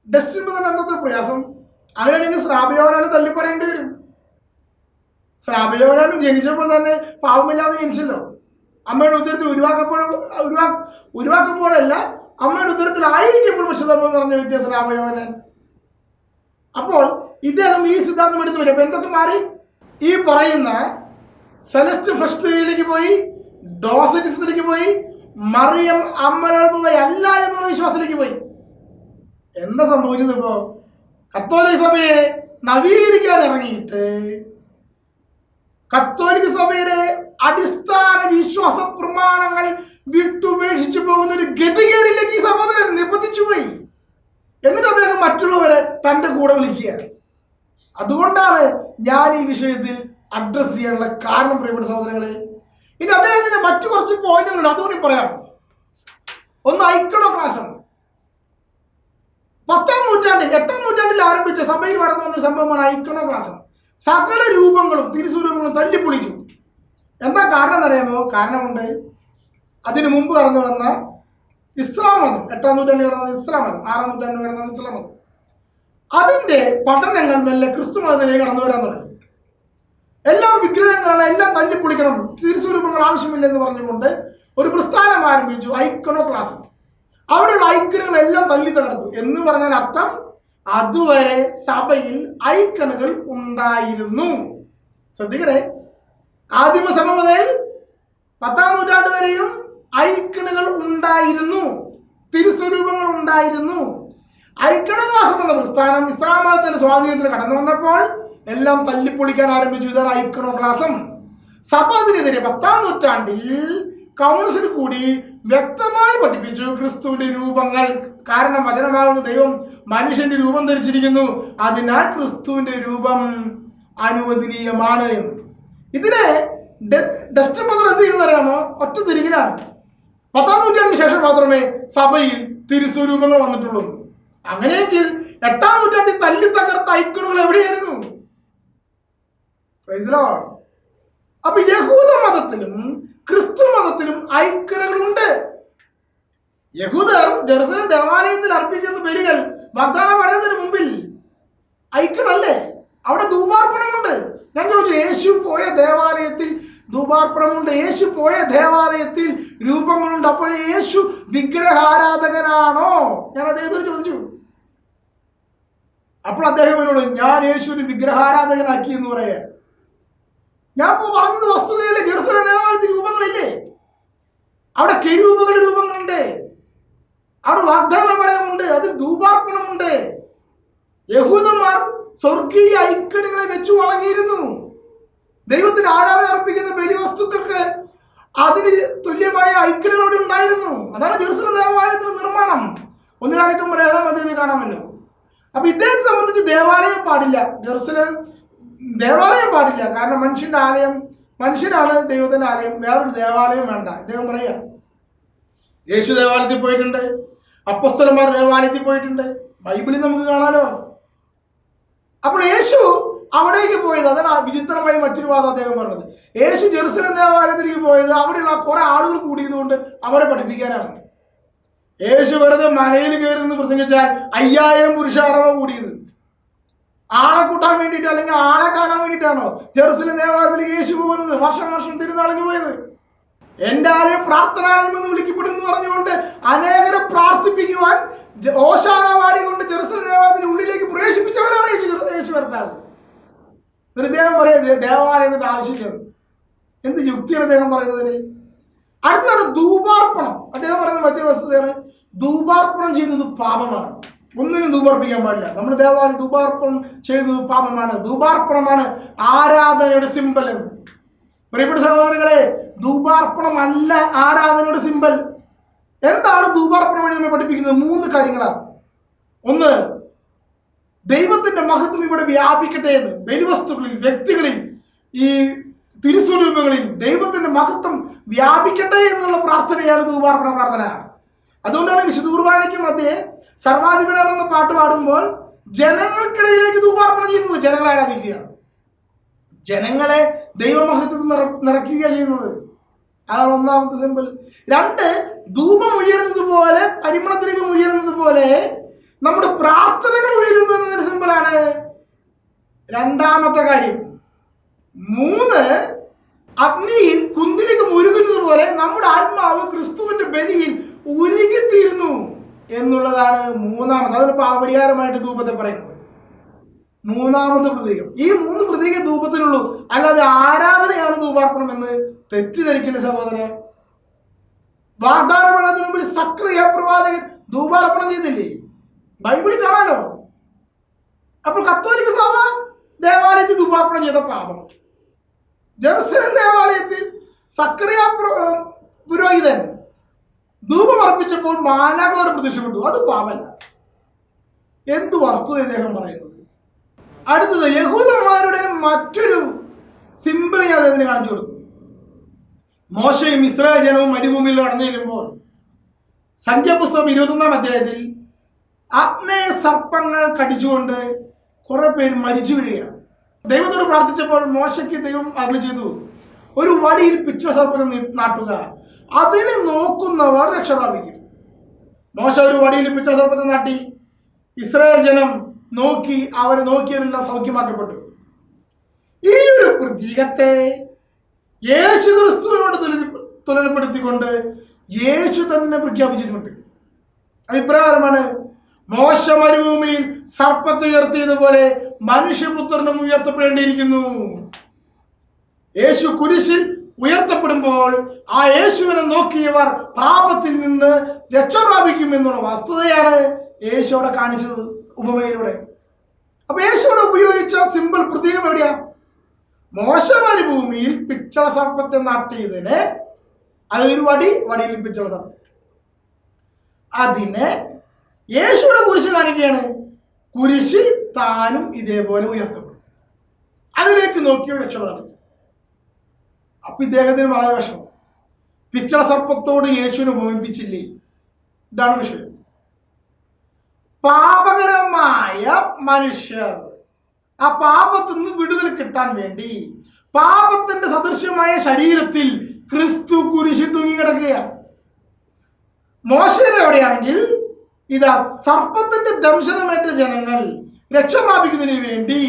ഡസ്റ്റിൻ തന്നെ എന്നത്തെ പ്രയാസം. അങ്ങനെയാണെങ്കിൽ സ്നാപയോഹന്നാനെ തള്ളി പറയേണ്ടി വരും. സ്നാപയോഹന്നാനും ജനിച്ചപ്പോൾ തന്നെ പാവമില്ലാതെ ജനിച്ചല്ലോ. അമ്മയുടെ ഉദരത്തിൽ ഉരുവാക്കുമ്പോഴല്ല, അമ്മയുടെ ഉദരത്തിൽ ആയിരിക്കുമ്പോൾ പരിശുദ്ധാത്മാവ് നിറഞ്ഞ വ്യക്തി സ്നാപയോഹന്നാൻ. അപ്പോൾ ഇദ്ദേഹം ഈ സിദ്ധാന്തം എടുത്തു വരും. അപ്പൊ എന്തൊക്കെ മാറി? ഈ പറയുന്ന സെലസ്റ്റ് ഫ്ലഷ് തിയറിയിലേക്ക് പോയി, ഡോസറ്റിസത്തിലേക്ക് പോയി, മറിയം അമ്മലോത്ഭവയല്ല എന്നുള്ള വിശ്വാസത്തിലേക്ക് പോയി. എന്താ സംഭവിച്ചത്? ഇപ്പോ കത്തോലിക്ക സഭയെ നവീകരിക്കാൻ ഇറങ്ങിയിട്ട് കത്തോലിക്ക സഭയുടെ അടിസ്ഥാന വിശ്വാസ പ്രമാണങ്ങൾ വിട്ടുപേക്ഷിച്ചു പോകുന്ന ഒരു ഗതികേടിലേക്ക് ഈ സഹോദരൻ നിബന്ധിച്ചു പോയി. എന്നിട്ട് അദ്ദേഹം മറ്റുള്ളവരെ തൻ്റെ കൂടെ വിളിക്കുക. അതുകൊണ്ടാണ് ഞാൻ ഈ വിഷയത്തിൽ അഡ്രസ് ചെയ്യാനുള്ള കാരണം, പ്രിയപ്പെട്ട സഹോദരങ്ങളെ. ഇനി അദ്ദേഹത്തിന്റെ മറ്റു കുറച്ച് പോയിന്റുകളുണ്ട്, അതുകൂടി പറയാം. ഒന്ന് ഐക്കണോക്ലാസം. 10-ാം നൂറ്റാണ്ടിൽ 8-ാം നൂറ്റാണ്ടിൽ ആരംഭിച്ച സഭയിൽ വളർന്നു വന്ന സംഭവമാണ് ഐക്കണോക്ലാസം. സകല രൂപങ്ങളും തിരുസ്വരൂപങ്ങളും തല്ലിപ്പൊളിച്ചു. എന്താ കാരണം എന്നറിയാമോ? കാരണമുണ്ട്. അതിനു മുമ്പ് കടന്നു വന്ന ഇസ്ലാം മതം, 8-ാം നൂറ്റാണ്ടിൽ കടന്നു ഇസ്ലാം മതം, 6-ാം നൂറ്റാണ്ടിൽ കടന്നു ഇസ്ലാം മതം, അതിന്റെ പഠനങ്ങൾ മെല്ലെ ക്രിസ്തു മതത്തിലേക്ക് കടന്നു വരാൻ തുടങ്ങി. എല്ലാം വിഗ്രഹങ്ങളാണ്, എല്ലാം തല്ലിപ്പൊളിക്കണം, തിരുസ്വരൂപങ്ങൾ ആവശ്യമില്ലെന്ന് പറഞ്ഞുകൊണ്ട് ഒരു പ്രസ്ഥാനം ആരംഭിച്ചു, ഐക്കണോ ക്ലാസ്. അവിടെയുള്ള ഐക്കണുകളെല്ലാം തല്ലി തകർത്തു. എന്ന് പറഞ്ഞാൽ അർത്ഥം, അതുവരെ സഭയിൽ ഐക്കണുകൾ ഉണ്ടായിരുന്നു. ശ്രദ്ധിക്കണേ, ആദിമസഭ മുതൽ 10-ാം നൂറ്റാണ്ട് വരെയും ഐക്കണുകൾ ഉണ്ടായിരുന്നു, തിരുസ്വരൂപങ്ങൾ ഉണ്ടായിരുന്നു. ഐക്കണോക്ലാസം എന്ന പ്രസ്ഥാനം ഇസ്ലാം മതത്തിന്റെ സ്വാധീനത്തിൽ കടന്നു വന്നപ്പോൾ എല്ലാം തല്ലിപ്പൊളിക്കാൻ ആരംഭിച്ചു. ഇതാണ് ഐക്കണോക്ലാസം. സഭ അതിനെതിരെ 10-ാം നൂറ്റാണ്ടിൽ കൗൺസിൽ കൂടി വ്യക്തമായി പഠിപ്പിച്ചു ക്രിസ്തുവിന്റെ രൂപങ്ങൾ. കാരണം വചനമാകുന്ന ദൈവം മനുഷ്യന്റെ രൂപം ധരിച്ചിരിക്കുന്നു, അതിനാൽ ക്രിസ്തുവിന്റെ രൂപം അനുവദനീയമാണ് എന്ന്. ഇതിനെ ഡസ്റ്റർ മദർ എന്ത് ചെയ്യുന്ന അറിയാമോ? ഒറ്റ തിരികലാണ്. 10-ാം നൂറ്റാണ്ടിന് ശേഷം മാത്രമേ സഭയിൽ തിരുസ്വരൂപങ്ങൾ വന്നിട്ടുള്ളൂ. അങ്ങനെയെങ്കിൽ 8-ാം നൂറ്റാണ്ടിൽ തല്ലി തകർത്ത ഐക്കണുകൾ എവിടെയായിരുന്നു? അപ്പൊ യഹൂദ മതത്തിലും ക്രിസ്തു മതത്തിലും ഐക്കണുകളുണ്ട്. യഹൂദർ ജെറുസലേം ദേവാലയത്തിൽ അർപ്പിക്കുന്ന ബലികൾ വാഗ്ദാനം പറയുന്നതിന് മുമ്പിൽ ഐക്കണല്ലേ? അവിടെ ധൂപാർപ്പണമുണ്ട്. ഞാൻ ചോദിച്ചു, യേശു പോയ ദേവാലയത്തിൽ ധൂപാർപ്പണമുണ്ട്, യേശു പോയ ദേവാലയത്തിൽ രൂപങ്ങളുണ്ട്. അപ്പോൾ യേശു വിഗ്രഹാരാധകനാണോ? ഞാൻ അദ്ദേഹത്തോട് ചോദിച്ചു. അപ്പോൾ അദ്ദേഹം എന്നോട്, ഞാൻ യേശുവിന് വിഗ്രഹാരാധകനാക്കി എന്ന് പറയാ. ഞാൻ പറഞ്ഞത് വസ്തുതയല്ലേ? ജെറുസലേം ദേവാലയത്തിൽ രൂപങ്ങളില്ലേ? അവിടെ കെരൂബുകളുടെ രൂപങ്ങളുണ്ട്, അവിടെ വാഗ്ദാനപടമുണ്ട്, അതിൽ ധൂപാർപ്പണമുണ്ട്. യഹൂദന്മാർ സ്വർഗീയ ഐക്കണുകളെ വെച്ചു വണങ്ങിയിരുന്നു. ദൈവത്തിന് ആരാധന അർപ്പിക്കുന്ന ബലിവസ്തുക്കൾക്ക് അതിന് തുല്യമായ ഐക്കണുകളോട് ഉണ്ടായിരുന്നു. അതാണ് ജെറുസലേം ദേവാലയത്തിന്റെ നിർമ്മാണം. 1 കാണാമല്ലോ. അപ്പൊ ഇദ്ദേഹത്തെ സംബന്ധിച്ച് ദേവാലയം പാടില്ല, ജെറുസലേം ദേവാലയം പാടില്ല. കാരണം മനുഷ്യന്റെ ആലയം, മനുഷ്യനാണ് ദൈവത്തിന്റെ ആലയം, വേറൊരു ദേവാലയം വേണ്ട. ഇദ്ദേഹം പറയാ, യേശു ദേവാലയത്തിൽ പോയിട്ടുണ്ട്, അപ്പോസ്തലന്മാർ ദേവാലയത്തിൽ പോയിട്ടുണ്ട്, ബൈബിളിൽ നമുക്ക് കാണാലോ. അപ്പോൾ യേശു അവിടേക്ക് പോയത്, അതാണ് വിചിത്രമായി മറ്റൊരു വാദം അദ്ദേഹം പറഞ്ഞത്. യേശു ജെറുസലേം ദേവാലയത്തിലേക്ക് പോയത് അവിടെയുള്ള കുറെ ആളുകൾ കൂടിയത് കൊണ്ട് അവരെ പഠിപ്പിക്കാനാണ്. യേശു വെറുതെ മലയിൽ കയറി നിന്ന് പ്രസംഗിച്ചാൽ 5000 പുരുഷാരമോ കൂടിയത്. ആളെ കൂട്ടാൻ വേണ്ടിയിട്ട് അല്ലെങ്കിൽ ആളെ കാണാൻ വേണ്ടിയിട്ടാണോ ജെറുസലേം ദേവാലയത്തിലേക്ക് യേശു പോകുന്നത്? വർഷം തിരുനാളിന് പോയത്. എന്റെ ആലയം പ്രാർത്ഥനാലയം എന്ന് വിളിക്കപ്പെടുന്നു പറഞ്ഞുകൊണ്ട് അനേകരെ പ്രാർത്ഥിപ്പിക്കുവാൻ ഓശാനവാടി കൊണ്ട് ജെറുസലേം ദേവാലയത്തിന്റെ ഉള്ളിലേക്ക് പ്രവേശിപ്പിച്ചവരാണ് യേശു കർത്താവ്. ഇദ്ദേഹം പറയുന്നത് ദേവാലയത്തിന്റെ ആവശ്യമില്ല. എന്ത് യുക്തിയാണ് അദ്ദേഹം പറയുന്നതിന്? അടുത്തതാണ് ധൂപാർപ്പണം. അദ്ദേഹം പറയുന്ന മറ്റൊരു വസ്തുതയാണ്, ധൂപാർപ്പണം ചെയ്യുന്നത് പാപമാണ്, ഒന്നിനും ധൂപർപ്പിക്കാൻ പാടില്ല. നമ്മൾ ദേവാലയം ധൂപാർപ്പണം ചെയ്തത് പാപമാണ്, ധൂപാർപ്പണമാണ് ആരാധനയുടെ സിമ്പൽ എന്ന്. പ്രിയപ്പെട്ട സഹോദരങ്ങളെ, ധൂപാർപ്പണം അല്ല ആരാധനയുടെ സിമ്പൽ. എന്താണ് ധൂപാർപ്പണം വഴി നമ്മെ പഠിപ്പിക്കുന്നത്? 3 കാര്യങ്ങളാണ്. ഒന്ന്, ദൈവത്തിന്റെ മഹത്വം ഇവിടെ വ്യാപിക്കട്ടെ എന്ന്. ബലിവസ്തുക്കളിൽ, വ്യക്തികളിൽ, ഈ തിരുസ്വരൂപങ്ങളിൽ ദൈവത്തിന്റെ മഹത്വം വ്യാപിക്കട്ടെ എന്നുള്ള പ്രാർത്ഥനയാണ് ധൂപാർപ്പണ പ്രാർത്ഥന. അതുകൊണ്ടാണ് വിശുദ്ധ കുർബാനയ്ക്ക് മധ്യേ സർവാധിപനം എന്ന പാട്ട് പാടുമ്പോൾ ജനങ്ങൾക്കിടയിലേക്ക് ധൂപാർപ്പണം ചെയ്യുന്നത്. ജനങ്ങളെ ആരാധിക്കുകയാണ്, ജനങ്ങളെ ദൈവമഹത്വത്തിൽ നിറയ്ക്കുക ചെയ്യുന്നത്. അതാണ് 1ാമത്തെ സിമ്പിൾ. 2, ധൂപം ഉയരുന്നത് പോലെ, പരിമളദ്രവ്യം ഉയരുന്നത് പോലെ നമ്മുടെ പ്രാർത്ഥനകൾ ഉയരുന്നു എന്നതിന്റെ സിമ്പിളാണ് 2ാമത്തെ കാര്യം. 3, അഗ്നിയിൽ കുന്തിരിക്കം ഉരുകുന്നത് പോലെ നമ്മുടെ ആത്മാവ് ക്രിസ്തുവിന്റെ ബലിയിൽ ഉരുകിത്തീരുന്നു എന്നുള്ളതാണ് 3ാമത്. അതൊരു പാപപരിഹാരമായിട്ട് ധൂപത്തെ പറയുന്നത്. 3ാമത്തെ പ്രതീകം. ഈ 3 പ്രതീകം ധൂപത്തിനുള്ളൂ, അല്ലാതെ ആരാധനയാണ് ധൂപാർപ്പണം എന്ന് തെറ്റിദ്ധരിക്കില്ല സഹോദരൻ. വാഗ്ദാനപ്പെടുന്നതിന് മുമ്പിൽ സക്രിയ പ്രവാചകൻ ധൂപാർപ്പണം ചെയ്തില്ലേ? ബൈബിളിൽ കാണാലോ. അപ്പോൾ കത്തോലിക്ക സഭ ദേവാലയത്തിൽ ധൂപാർപ്പണം ചെയ്ത പാപം. ജെറുസലേം ദേവാലയത്തിൽ സക്രിയ പുരോഹിതൻ ധൂപം അർപ്പിച്ചപ്പോൾ മാലാഖമാർ പ്രത്യക്ഷപ്പെട്ടു, അത് പാപമല്ല. എന്ത് വസ്തുത അദ്ദേഹം പറയുന്നത്? അടുത്തത്, യഹൂദന്മാരുടെ മറ്റൊരു സിമ്പിൾ ഞാൻ അതിന് കാണിച്ചു കൊടുത്തു. മോശയും ഇസ്രായേൽ ജനവും മരുഭൂമിയിൽ നടന്നു ചെല്ലുമ്പോൾ സംഖ്യാപുസ്തകം 21-ാം അധ്യായത്തിൽ അഗ്നേയ സർപ്പങ്ങൾ കടിച്ചുകൊണ്ട് കുറെ പേര് മരിച്ചു വീഴുകയാണ്. ദൈവത്തോട് പ്രാർത്ഥിച്ചപ്പോൾ മോശയ്ക്ക് ദൈവം അരുളി ചെയ്തു, ഒരു വടിയിൽ പിച്ച സർപ്പത്തെ നാട്ടുക, അതിനെ നോക്കുന്നവർ രക്ഷ പ്രാപിക്കും. മോശ ഒരു വടിയിൽ പിച്ച സർപ്പത്തെ നാട്ടി. ഇസ്രായേൽ ജനം നോക്കി, അവരെ നോക്കിയവരെല്ലാം സൗഖ്യമാക്കപ്പെട്ടു. ഈ ഒരു പ്രതീകത്തെ യേശു ക്രിസ്തുവിനോട് തുലനപ്പെടുത്തിക്കൊണ്ട് യേശു തന്നെ പ്രഖ്യാപിച്ചിട്ടുണ്ട്. അഭിപ്രായമാണ്, മോശ മരുഭൂമിയിൽ സർപ്പത്തെ ഉയർത്തിയതുപോലെ മനുഷ്യപുത്രനും ഉയർത്തപ്പെടേണ്ടിയിരിക്കുന്നു. യേശു കുരിശിൽ ഉയർത്തപ്പെടുമ്പോൾ ആ യേശുവിനെ നോക്കിയവർ പാപത്തിൽ നിന്ന് രക്ഷ പ്രാപിക്കും എന്നുള്ള വസ്തുതയാണ് യേശു അവിടെ കാണിച്ചത് ഉപമയിലൂടെ. അപ്പൊ യേശുവിടെ ഉപയോഗിച്ച സിമ്പിൾ പ്രതീകം എവിടെയാ? മോശ മരുഭൂമിയിൽ പിച്ചള സർപ്പത്തെ നാട്ടിയതിന് അതൊരു വടിയിൽ പിച്ചള സർപ്പം, അതിനെ യേശുവിടെ കുരിശ് കാണിക്കുകയാണ്. കുരിശിൽ താനും ഇതേപോലെ ഉയർത്തപ്പെടും, അതിലേക്ക് നോക്കിയോ രക്ഷപ്പെടാൻ. അപ്പൊ ഇദ്ദേഹത്തിന് വളരെ വിഷമം. പിച്ചള സർപ്പത്തോട് യേശുവിനെ ഉപമിപ്പിച്ചില്ലേ? ഇതാണ് വിഷയം. പാപകരമായ മനുഷ്യർ ആ പാപത്തിൽ നിന്ന് വിടുതൽ കിട്ടാൻ വേണ്ടി പാപത്തിന്റെ സദൃശ്യമായ ശരീരത്തിൽ ക്രിസ്തു കുരിശിൽ തൂങ്ങി കിടക്കുകയാണ്. മോശയുടെ എവിടെയാണെങ്കിൽ ഇതാ സർപ്പത്തിന്റെ ദംശനമേറ്റ ജനങ്ങൾ രക്ഷ പ്രാപിക്കുന്നതിന് വേണ്ടി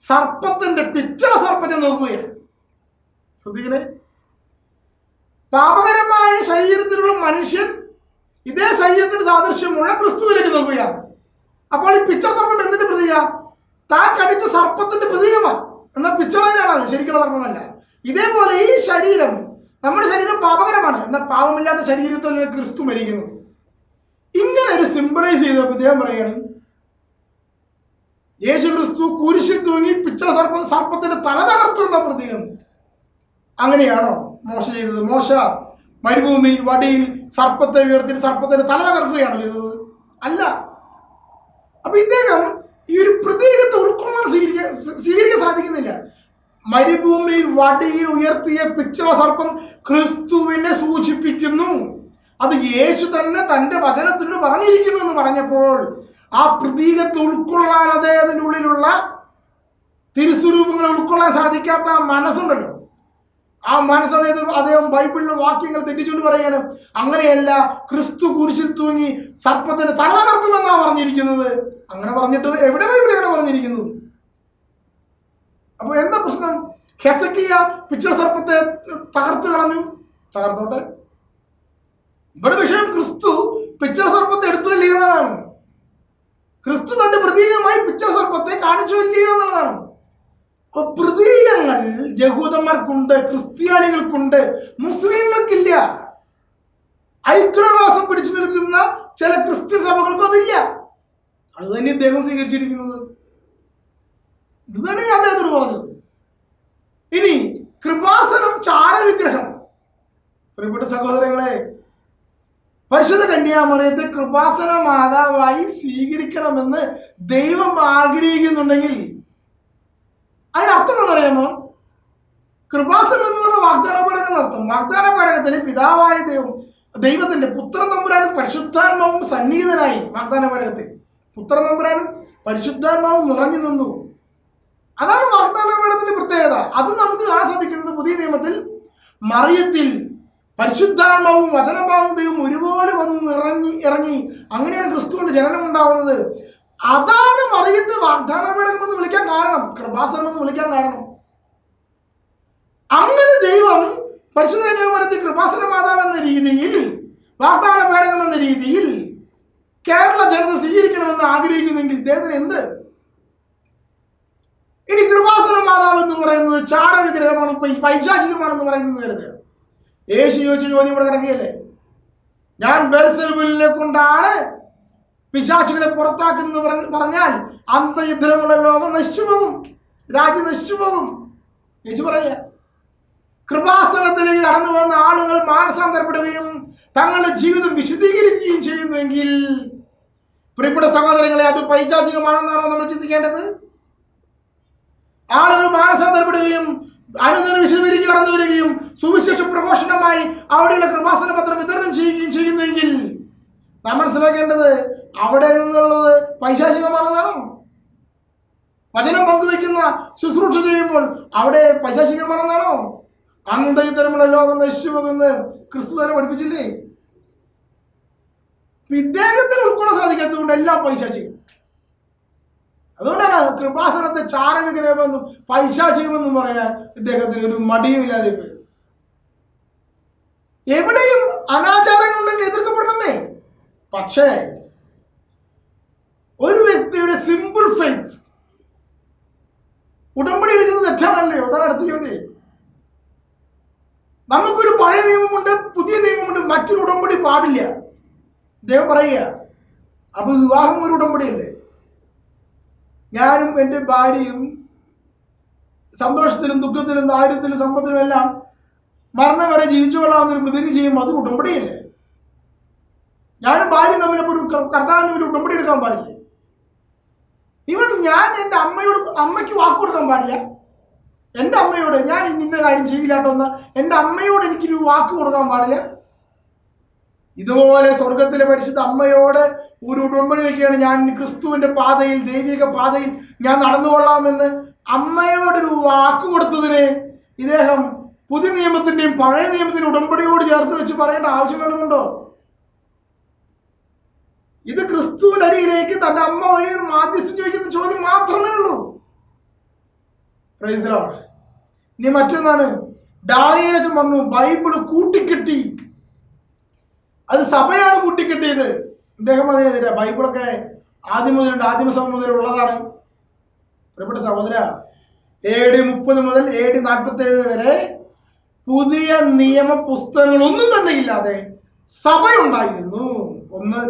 സർപ്പത്തിന്റെ പിച്ചള സർപ്പത്തെ നോക്കുകയാണ്. ശ്രദ്ധിക്കണേ, പാപകരമായ ശരീരത്തിലുള്ള മനുഷ്യൻ ഇതേ ശരീരത്തിന് സാദൃശ്യമുള്ള ക്രിസ്തുവിലേക്ക് നോക്കുകയാണ്. അപ്പോൾ ഈ പിച്ചള സർപ്പം എന്തിന്റെ പ്രതീക? താൻ കടിച്ച സർപ്പത്തിന്റെ പ്രതീകമാണ്. എന്നാൽ പിച്ചളയിലാണ് അത്, ശരിക്കുള്ള സർപ്പമല്ല. ഇതേപോലെ ഈ ശരീരം, നമ്മുടെ ശരീരം പാപകരമാണ്, എന്നാൽ പാപമില്ലാത്ത ശരീരത്തിൽ ക്രിസ്തു മരിക്കുന്നത്. ഇങ്ങനെ ഒരു സിംബലൈസ് ചെയ്തപ്പോൾ ഇദ്ദേഹം പറയാണ്, യേശു ക്രിസ്തു കുരിശിൽ തൂങ്ങി പിച്ചള സർപ്പത്തിന്റെ തല തകർത്തു എന്ന പ്രതീകം. അങ്ങനെയാണോ മോശ ചെയ്തത്? മോശ മരുഭൂമിയിൽ വടിയിൽ സർപ്പത്തെ ഉയർത്തി സർപ്പത്തിന്റെ തല തകർക്കുകയാണോ ചെയ്തത്? അല്ല. അപ്പൊ ഇദ്ദേഹം ഈ ഒരു പ്രതീകത്തെ ഉൾക്കൊള്ളാൻ സ്വീകരിക്കാൻ സാധിക്കുന്നില്ല. മരുഭൂമിയിൽ വടിയിൽ ഉയർത്തിയ പിച്ചള സർപ്പം ക്രിസ്തുവിനെ സൂചിപ്പിക്കുന്നു. അത് യേശു തന്നെ തന്റെ വചനത്തിലൂടെ പറഞ്ഞിരിക്കുന്നു എന്ന് പറഞ്ഞപ്പോൾ ആ പ്രതീകത്തെ ഉൾക്കൊള്ളാൻ അദ്ദേഹത്തിന്റെ ഉള്ളിലുള്ള തിരുസ്വരൂപങ്ങളെ ഉൾക്കൊള്ളാൻ സാധിക്കാത്ത ആ മനസ്സുണ്ടല്ലോ, ആ മനസ്സ് അദ്ദേഹം ബൈബിളിലെ വാക്യങ്ങൾ തെറ്റിച്ചുകൊണ്ട് പറയാണ്, അങ്ങനെയല്ല, ക്രിസ്തു കുരിശിൽ തൂങ്ങി സർപ്പത്തിന് തല തകർക്കുമെന്നാണ് പറഞ്ഞിരിക്കുന്നത്. അങ്ങനെ പറഞ്ഞിട്ട് എവിടെ ബൈബിൾ അങ്ങനെ പറഞ്ഞിരിക്കുന്നു? അപ്പൊ എന്താ പ്രശ്നം? ഹെസക്കിയ പിച്ചള സർപ്പത്തെ തകർത്ത് കളഞ്ഞു, തകർത്തോട്ടെ. ഇവിടെ വിഷയം ക്രിസ്തു പിച്ചള സർപ്പത്തെ എടുത്തില്ലേ എന്നതാണ്. ക്രിസ്തു തന്റെ പ്രതീകമായി പിച്ചള സർപ്പത്തെ കാണിച്ചില്ലയോ എന്നുള്ളതാണ്. അപ്പൊ പ്രതീകങ്ങൾ യഹൂദന്മാർക്കുണ്ട്, ക്രിസ്ത്യാനികൾക്കുണ്ട്, മുസ്ലിങ്ങൾക്കില്ല. ഐക്യവാസം പിടിച്ചു നിൽക്കുന്ന ചില ക്രിസ്ത്യൻ സഭകൾക്കും അതില്ല. അത് തന്നെ ഇദ്ദേഹം സ്വീകരിച്ചിരിക്കുന്നത്. ഇത് തന്നെയാണ് അദ്ദേഹത്തോട് പറഞ്ഞത്. ഇനി കൃപാസനം ചാരവിഗ്രഹം. പ്രിയപ്പെട്ട സഹോദരങ്ങളെ, പരിശുദ്ധ കന്യാമറിയത്തെ കൃപാസന മാതാവായി സ്വീകരിക്കണമെന്ന് ദൈവം ആഗ്രഹിക്കുന്നുണ്ടെങ്കിൽ അതിനർത്ഥം എന്താണെന്നറിയാമോ? കൃപാസനം എന്ന് പറഞ്ഞ വാഗ്ദാന പേടകം എന്നർത്ഥം. വാഗ്ദാന പേടകത്തിൽ പിതാവായ ദൈവത്തിന്റെ പുത്രൻ തമ്പുരാനും പരിശുദ്ധാത്മാവും സന്നിഹിതനായി. വാഗ്ദാന പേടകത്തിൽ പുത്രൻ തമ്പുരാനും പരിശുദ്ധാത്മാവും നിറഞ്ഞു നിന്നു. അതാണ് വാഗ്ദാന പേടകത്തിന്റെ പ്രത്യേകത. അത് നമുക്ക് കാണാൻ സാധിക്കുന്നത് പുതിയ നിയമത്തിൽ മറിയത്തിൽ പരിശുദ്ധാത്മാവും വചനഭാവവും ദൈവം ഒരുപോലെ വന്ന് ഇറങ്ങി അങ്ങനെയാണ് ക്രിസ്തുവിന്റെ ജനനം ഉണ്ടാവുന്നത്. അതാണ് മറിയത്തെ വാഗ്ദാന പേടകം എന്ന് വിളിക്കാൻ കാരണം, കൃപാസനം എന്ന് വിളിക്കാൻ കാരണം. അങ്ങനെ ദൈവം പരിശുദ്ധ കന്യാമറിയത്തെ കൃപാസന മാതാവ് എന്ന രീതിയിൽ, വാഗ്ദാന പേടകം എന്ന രീതിയിൽ കേരള ജനത സ്വീകരിക്കണമെന്ന് ആഗ്രഹിക്കുന്നെങ്കിൽ ഇദ്ദേഹത്തിന് എന്ത്? ഇനി കൃപാസന മാതാവ് എന്ന് പറയുന്നത് ചാരവിഗ്രഹമാണ്, പൈശാചികമാണെന്ന് പറയുന്നത് കരുതുക. യേശു ചോദിച്ച ചോദ്യം ഇവിടെ കിടക്കുകയല്ലേ, ഞാൻ ബെൽസെബൂലിനെ കൊണ്ടാണ് പിശാചുകളെ പുറത്താക്കുന്നത് പറഞ്ഞാൽ അന്തയുദ്ധമുള്ള ലോകം നശിച്ചു പോകും, രാജ്യം നശിച്ചു പോകും. യേശു പറയാ, കൃപാസനത്തിലേക്ക് കടന്നു വന്ന ആളുകൾ മാനസാന്തരപ്പെടുകയും തങ്ങളുടെ ജീവിതം വിശദീകരിക്കുകയും ചെയ്യുന്നുവെങ്കിൽ പ്രിയപ്പെട്ട സഹോദരങ്ങളെ, അത് പൈശാചികമാണെന്നാണോ നമ്മൾ ചിന്തിക്കേണ്ടത്? ആളുകൾ മാനസാന്തരപ്പെടുകയും അനുദിന വിശദീകരിച്ച് കടന്നു വരികയും സുവിശേഷ പ്രഘോഷണമായി അവിടെയുള്ള കൃപാസന പത്രം വിതരണം ചെയ്യുകയും ചെയ്യുന്നെങ്കിൽ നാം മനസ്സിലാക്കേണ്ടത് അവിടെ നിന്നുള്ളത് പൈശാചികമാണെന്നാണോ? വചനം പങ്കുവെക്കുന്ന ശുശ്രൂഷ ചെയ്യുമ്പോൾ അവിടെ പൈശാചികമാണെന്നാണോ? അന്തയുദ്ധമുള്ള ലോകം നശിച്ചു പോകുന്നത് ക്രിസ്തു തന്നെ പഠിപ്പിച്ചില്ലേ? ഇദ്ദേഹത്തിന് ഉൾക്കൊള്ളാൻ സാധിക്കാത്തതുകൊണ്ട് എല്ലാം പൈശാചികം. അതുകൊണ്ടാണ് കൃപാസനത്തെ ചാരവിഗ്രഹമെന്നും പൈശാചികമെന്നും പറയാൻ ഇദ്ദേഹത്തിന് ഒരു മടിയുമില്ലാതെ പോയത്. എവിടെയും അനാചാരങ്ങളുണ്ടെങ്കിൽ എതിർക്കപ്പെടണമെന്നേ. പക്ഷേ ഒരു വ്യക്തിയുടെ സിമ്പിൾ ഫെയ്ത്ത് ഉടമ്പടി എടുക്കുന്നത് തെറ്റാണല്ലോ? അതാണ് അടുത്ത ചോദ്യം. നമുക്കൊരു പഴയ നിയമമുണ്ട്, പുതിയ നിയമമുണ്ട്, മറ്റൊരു ഉടമ്പടി പാടില്ല. ദൈവം പറയുക, അപ്പൊ വിവാഹം ഒരു ഉടമ്പടിയല്ലേ? ഞാനും എൻ്റെ ഭാര്യയും സന്തോഷത്തിലും ദുഃഖത്തിലും ദാരിദ്ര്യത്തിലും സമ്പത്തിലും എല്ലാം മരണം വരെ ജീവിച്ചു കൊള്ളാമെന്നൊരു പ്രതിജ്ഞ ചെയ്യുമ്പോൾ അത് ഉടമ്പടിയല്ലേ? ഞാനും ഭാര്യയും തമ്മിലപ്പോൾ ഒരു കർത്താവിന് ഒരു ഉടമ്പടി എടുക്കാൻ പാടില്ലേ? ഇവൻ ഞാൻ എൻ്റെ അമ്മയ്ക്ക് വാക്ക് കൊടുക്കാൻ പാടില്ല. എൻ്റെ അമ്മയോട് ഞാൻ ഇന്ന കാര്യം ചെയ്യില്ല കേട്ടോ എന്ന് എൻ്റെ അമ്മയോട് എനിക്കൊരു വാക്ക് കൊടുക്കാൻ പാടില്ല. ഇതുപോലെ സ്വർഗത്തിലെ പരിശുദ്ധ അമ്മയോട് ഒരു ഉടമ്പടി വയ്ക്കുകയാണ്, ഞാൻ ക്രിസ്തുവിൻ്റെ പാതയിൽ, ദൈവിക പാതയിൽ ഞാൻ നടന്നുകൊള്ളാമെന്ന് അമ്മയോടൊരു വാക്ക് കൊടുത്തതിന് ഇദ്ദേഹം പുതിയ നിയമത്തിൻ്റെയും പഴയ നിയമത്തിൻ്റെ ഉടമ്പടിയോട് ചേർത്ത് വെച്ച് പറയേണ്ട ആവശ്യം വരുന്നുണ്ടോ? ഇത് ക്രിസ്തുവിന്റെ അരികിലേക്ക് തന്റെ അമ്മ വഴി മാധ്യസ്ഥം ചോദിക്കുന്ന ചോദ്യം മാത്രമേ ഉള്ളൂ. Praise the Lord. ഇനി മറ്റൊന്നാണ്, ദാനിയേലച്ചൻ പറഞ്ഞു ബൈബിള് കൂട്ടിക്കെട്ടി, അത് സഭയാണ് കൂട്ടിക്കെട്ടിയത്. അദ്ദേഹം അതിനെതിരെ ബൈബിളൊക്കെ ആദ്യം മുതലുണ്ട്, ആദിമസഭ മുതലുള്ളതാണ്. പ്രിയപ്പെട്ട സഹോദര, AD 30 മുതൽ AD 47 വരെ പുതിയ നിയമ പുസ്തകങ്ങളൊന്നും തന്നെ ഇല്ലാതെ സഭയുണ്ടായിരുന്നു. ഒന്ന്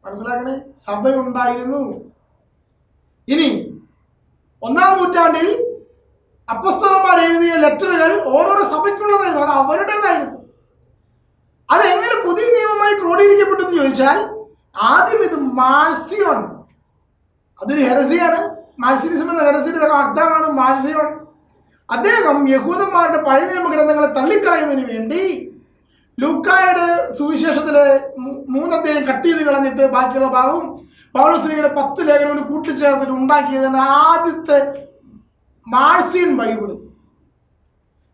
മനസ്സിലാക്കണേ, സഭയുണ്ടായിരുന്നു. ഇനി 1-ാം നൂറ്റാണ്ടിൽ അപ്പോസ്തലന്മാർ എഴുതിയ ലെറ്ററുകൾ ഓരോരോ സഭയ്ക്കുള്ളതായിരുന്നു, അത് അവരുടേതായിരുന്നു. അതെങ്ങനെ പുതിയ നിയമമായി ക്രോഡീകരിക്കപ്പെട്ടു എന്ന് ചോദിച്ചാൽ, ആദ്യം ഇത് മാർസിയോൺ, അതൊരു ഹെരസിയാണ്. മാർസിനിസം എന്ന ഹെരസിയുടെ അർത്ഥമാണ് മാർസിയോൺ. അദ്ദേഹം യഹൂദന്മാരുടെ പഴയ നിയമ ഗ്രന്ഥങ്ങളെ തള്ളിക്കളയുന്നതിന് വേണ്ടി ലൂക്കായുടെ സുവിശേഷത്തിലെ 3 അധ്യായം കട്ട് ചെയ്ത് കളഞ്ഞിട്ട് ബാക്കിയുള്ള ഭാഗവും പൗലോസ്ലീഹയുടെ 10 ലേഖനവും കൂട്ടിച്ചേർത്തിട്ട് ഉണ്ടാക്കിയതാണ് ആദ്യത്തെ മാർസിയൻ ബൈബിള്.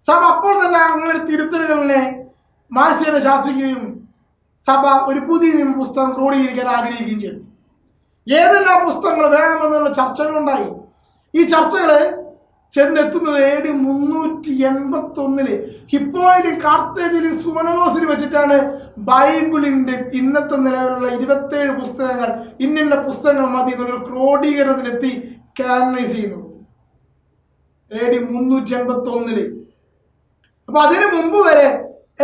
സഭ അപ്പോൾ തന്നെ അങ്ങനെ തിരുത്തലുകളിനെ മാർസിയനെ ശാസിക്കുകയും സഭ ഒരു പുതിയ നിയമ പുസ്തകം ക്രോഡീകരിക്കാൻ ആഗ്രഹിക്കുകയും ചെയ്തു. ഏതെല്ലാം പുസ്തകങ്ങൾ വേണമെന്നുള്ള ചർച്ചകളുണ്ടായി. ഈ ചർച്ചകൾ ചെന്നെത്തുന്നത് AD 381 ഹിപ്പോയിലും കാർത്തേജിലും സുവനോസിലും വെച്ചിട്ടാണ് ബൈബിളിന്റെ ഇന്നത്തെ നിലവിലുള്ള 27 പുസ്തകങ്ങൾ ഇന്ന പുസ്തകങ്ങൾ മതി എന്നുള്ളൊരു ക്രോഡീകരണത്തിലെത്തി കാനനൈസ് ചെയ്യുന്നത് AD 381. അപ്പൊ അതിനു മുമ്പ് വരെ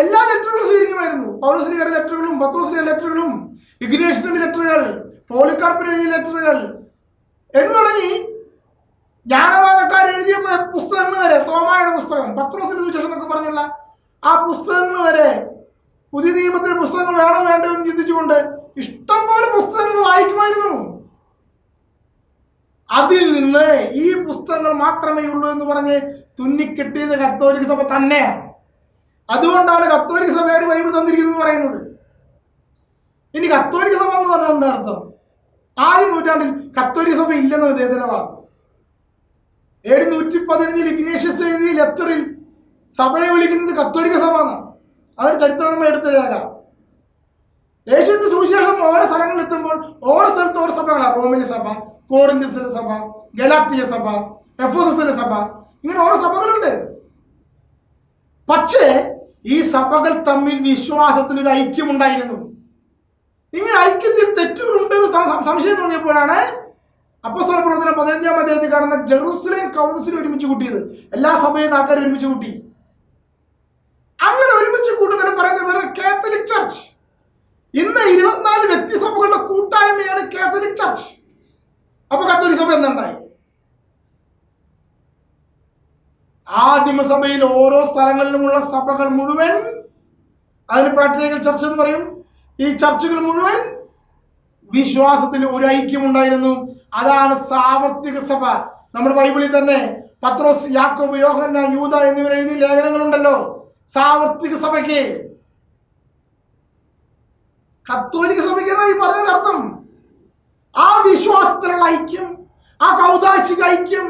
എല്ലാ ലെറ്ററുകളും സ്വീകരിക്കുമായിരുന്നു. പൗലോസ്ലീഹയുടെ ലെറ്ററുകളും പത്രോസ്ലീഹയുടെ ലെറ്ററുകളും ഇഗ്നേഷ്യസിന്റെ ലെറ്ററുകൾ, പോളികാർപ്പിന്റെ എഴുതിയ ലെറ്ററുകൾ എന്ന് തുടങ്ങി ജ്ഞാനവാദക്കാർ എഴുതിയ പുസ്തകങ്ങൾ വരെ, തോമായുടെ പുസ്തകം, പത്രോസിന്റെ സുവിശേഷം എന്നൊക്കെ പറഞ്ഞുള്ള ആ പുസ്തകങ്ങൾ വരെ, പുതിയ നിയമത്തിലെ പുസ്തകങ്ങൾ വേണോ വേണ്ടോ എന്ന് ചിന്തിച്ചുകൊണ്ട് ഇഷ്ടം പോലെ പുസ്തകങ്ങൾ വായിക്കുമായിരുന്നു. അതിൽ നിന്ന് ഈ പുസ്തകങ്ങൾ മാത്രമേ ഉള്ളൂ എന്ന് പറഞ്ഞ് തുന്നിക്കെട്ടിയത് കത്തോലിക്ക സഭ തന്നെയാണ്. അതുകൊണ്ടാണ് കത്തോലിക്ക സഭയുടെ ബൈബിൾ തന്നിരിക്കുന്നത് പറയുന്നത്. ഇനി കത്തോലിക്ക സഭ എന്ന് പറഞ്ഞാൽ എന്താ അർത്ഥം? ആദ്യ നൂറ്റാണ്ടിൽ കത്തോലിക്ക സഭ ഇല്ലെന്നാണ് ഇദ്ദേഹത്തിന്റെ വാദം. AD 115 ഇഗ്നേഷ്യസ് എഴുതിയ ലെറ്ററിൽ സഭയെ വിളിക്കുന്നത് കത്തോലിക്ക സഭ എന്നാണ്. അതൊരു ചരിത്രപരമായി എടുത്തരാകാം. യേശുവിന്റെ സുവിശേഷം ഓരോ സ്ഥലങ്ങളിൽ എത്തുമ്പോൾ ഓരോ സ്ഥലത്ത് ഓരോ സഭകളാണ്. റോമിലെ സഭ, കോറിന്ത്യസിലെ സഭ, ഗലാത്തിയ സഭ, എഫോസസിലെ സഭ, ഇങ്ങനെ ഓരോ സഭകളുണ്ട്. പക്ഷേ ഈ സഭകൾ തമ്മിൽ വിശ്വാസത്തിൽ ഒരു ഐക്യമുണ്ടായിരുന്നു. ഇങ്ങനെ ഐക്യത്തിൽ തെറ്റുകളുണ്ടെന്ന് സംശയം തോന്നിയപ്പോഴാണ് അപ്പോസ്തല പ്രവർത്തനം 15-ാം അധ്യായത്തിൽ കാണുന്ന ജെറൂസലേം കൗൺസിൽ ഒരുമിച്ച് കൂട്ടിയത്. എല്ലാ സഭയും ആൾക്കാർ ഒരുമിച്ച് കൂട്ടി. അങ്ങനെ ഒരുമിച്ച് കൂട്ടുന്നതിന് പറയുന്നത് കാത്തലിക് ചർച്ച്. ഇന്ന് 24 വ്യക്തിസഭകളുടെ കൂട്ടായ്മയാണ് കാത്തലിക് ചർച്ച്. അപ്പൊ കത്തോലിക്ക സഭ എന്തുണ്ടായി? ആദിമസഭയിൽ ഓരോ സ്ഥലങ്ങളിലുമുള്ള സഭകൾ മുഴുവൻ, അതിന് പാട്രിയാർക്കൽ ചർച്ച് എന്ന് പറയും, ഈ ചർച്ചുകൾ മുഴുവൻ വിശ്വാസത്തിൽ ഒരു ഐക്യമുണ്ടായിരുന്നു. അതാണ് സാർവത്രിക സഭ. നമ്മുടെ ബൈബിളിൽ തന്നെ പത്രോസ്, യാക്കോബ്, യോഹന്നാൻ, യൂദ എന്നിവർ എഴുതിയ ലേഖനങ്ങളുണ്ടല്ലോ സാർവത്രിക സഭയ്ക്ക്. കത്തോലിക്ക സഭയ്ക്ക് എന്നാ ഈ പറഞ്ഞതിന്റെ അർത്ഥം. ആ വിശ്വാസത്തിലുള്ള ഐക്യം, ആ കൗദാശിക ഐക്യം,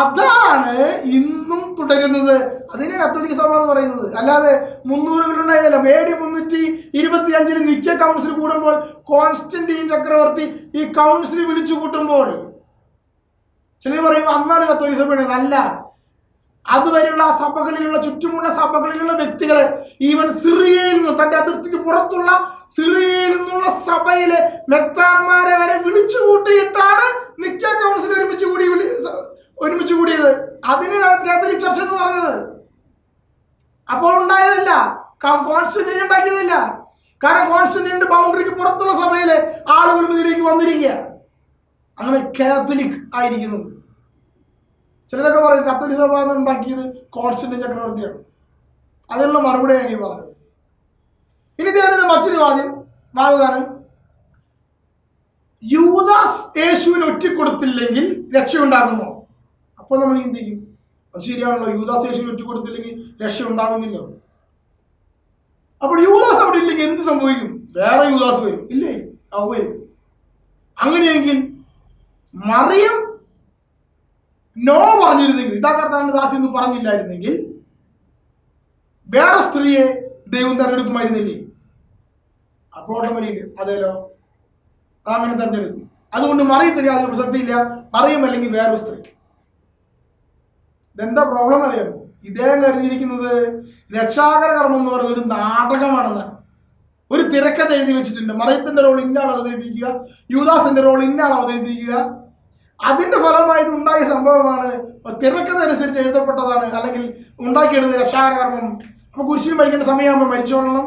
അതാണ് ഇന്നും തുടരുന്നത്. അതിനെ കത്തോലിക്ക സഭ എന്ന് പറയുന്നത്. അല്ലാതെ 300-കളുണ്ടായതല്ല. AD 325 നിക്യ കൗൺസിൽ കൂടുമ്പോൾ കോൺസ്റ്റന്റീൻ ചക്രവർത്തി ഈ കൗൺസിൽ വിളിച്ചു കൂട്ടുമ്പോൾ ചിലർ പറയും അന്നാണ് കത്തോലിക്ക സഭ. അല്ല, അതുവരെയുള്ള ആ സഭകളിലുള്ള ചുറ്റുമുള്ള സഭകളിലുള്ള വ്യക്തികളെ, ഈവൻ സിറിയയിൽ നിന്ന്, തന്റെ അതിർത്തിക്ക് പുറത്തുള്ള സിറിയയിൽ നിന്നുള്ള സഭയിലെ മെത്രാന്മാരെ വരെ വിളിച്ചു കൂട്ടിയിട്ടാണ് നിക്കാ കൗൺസിൽ ഒരുമിച്ച് കൂടിയത്. അതിന് കാത്തലിക് ചർച്ച എന്ന് പറഞ്ഞത്. അപ്പോൾ ഉണ്ടായതല്ല, കോൺസ്റ്റന്റൈൻ ഉണ്ടാക്കിയതല്ല. കാരണം കോൺസ്റ്റന്റൈൻ്റെ ബൗണ്ടറിക്ക് പുറത്തുള്ള സഭയിലെ ആളുകളും ഇതിലേക്ക് വന്നിരിക്കുക. അങ്ങനെ കാത്തലിക് ആയിരിക്കുന്നത്. ചിലരൊക്കെ പറയും കത്തോലിക്ക സഭ ഉണ്ടാക്കിയത് കോൺസ്റ്റന്റൈൻ ചക്രവർത്തിയാണ്. അതിനുള്ള മറുപടിയാണ് ഈ പറഞ്ഞത്. ഇനി ഇദ്ദേഹത്തിന് മറ്റൊരു വാദമാണ്, യൂദാസ് യേശുവിനെ ഒറ്റിക്കൊടുത്തില്ലെങ്കിൽ രക്ഷയുണ്ടാകുമോ? അപ്പോൾ നമ്മൾ ചിന്തിക്കും, അത് ശരിയാണല്ലോ, യൂദാസ് യേശുവിനെ ഒറ്റിക്കൊടുത്തില്ലെങ്കിൽ രക്ഷ ഉണ്ടാകുന്നില്ലോ. അപ്പോൾ യൂദാസ് അവിടെ ഇല്ലെങ്കിൽ എന്ത് സംഭവിക്കും? വേറെ യൂദാസ് വരും, ഇല്ലേ? വരും. അങ്ങനെയെങ്കിൽ മറിയം നോ പറഞ്ഞിരുന്നെങ്കിൽ, ഇതാ കർത്താവിന്റെ ദാസി എന്ന് പറഞ്ഞില്ലായിരുന്നെങ്കിൽ വേറെ സ്ത്രീയെ ദൈവം തെരഞ്ഞെടുക്കുമായിരുന്നില്ലേ? അപ്പോൾ ഓട്ടോമാറ്റിക്കലി അതേലോ, അങ്ങനെ തെരഞ്ഞെടുക്കും. അതുകൊണ്ട് മറിയത്തിന് യാതൊരു പ്രസക്തിയില്ല, മറിയം അല്ലെങ്കിൽ വേറൊരു സ്ത്രീ. ഇതെന്താ പ്രോബ്ലം അറിയാമോ? ഇദ്ദേഹം കരുതിയിരിക്കുന്നത് രക്ഷാകര കർമ്മം എന്ന് പറയുന്ന ഒരു നാടകമാണെന്നാണ്. ഒരു തിരക്കഥ എഴുതി വെച്ചിട്ടുണ്ട്. മറിയത്തിന്റെ റോൾ ഇന്നാൾ അവതരിപ്പിക്കുക, യൂദാസിന്റെ റോൾ ഇന്നാൾ അവതരിപ്പിക്കുക. അതിന്റെ ഫലമായിട്ട് ഉണ്ടായ സംഭവമാണ്, തിരക്കഥ അനുസരിച്ച് എഴുതപ്പെട്ടതാണ്, അല്ലെങ്കിൽ ഉണ്ടാക്കിയെടുത്ത രക്ഷാകര കർമ്മം. അപ്പൊ കുരിശിൽ മരിക്കേണ്ട സമയമാകുമ്പോൾ മരിച്ചോളണം,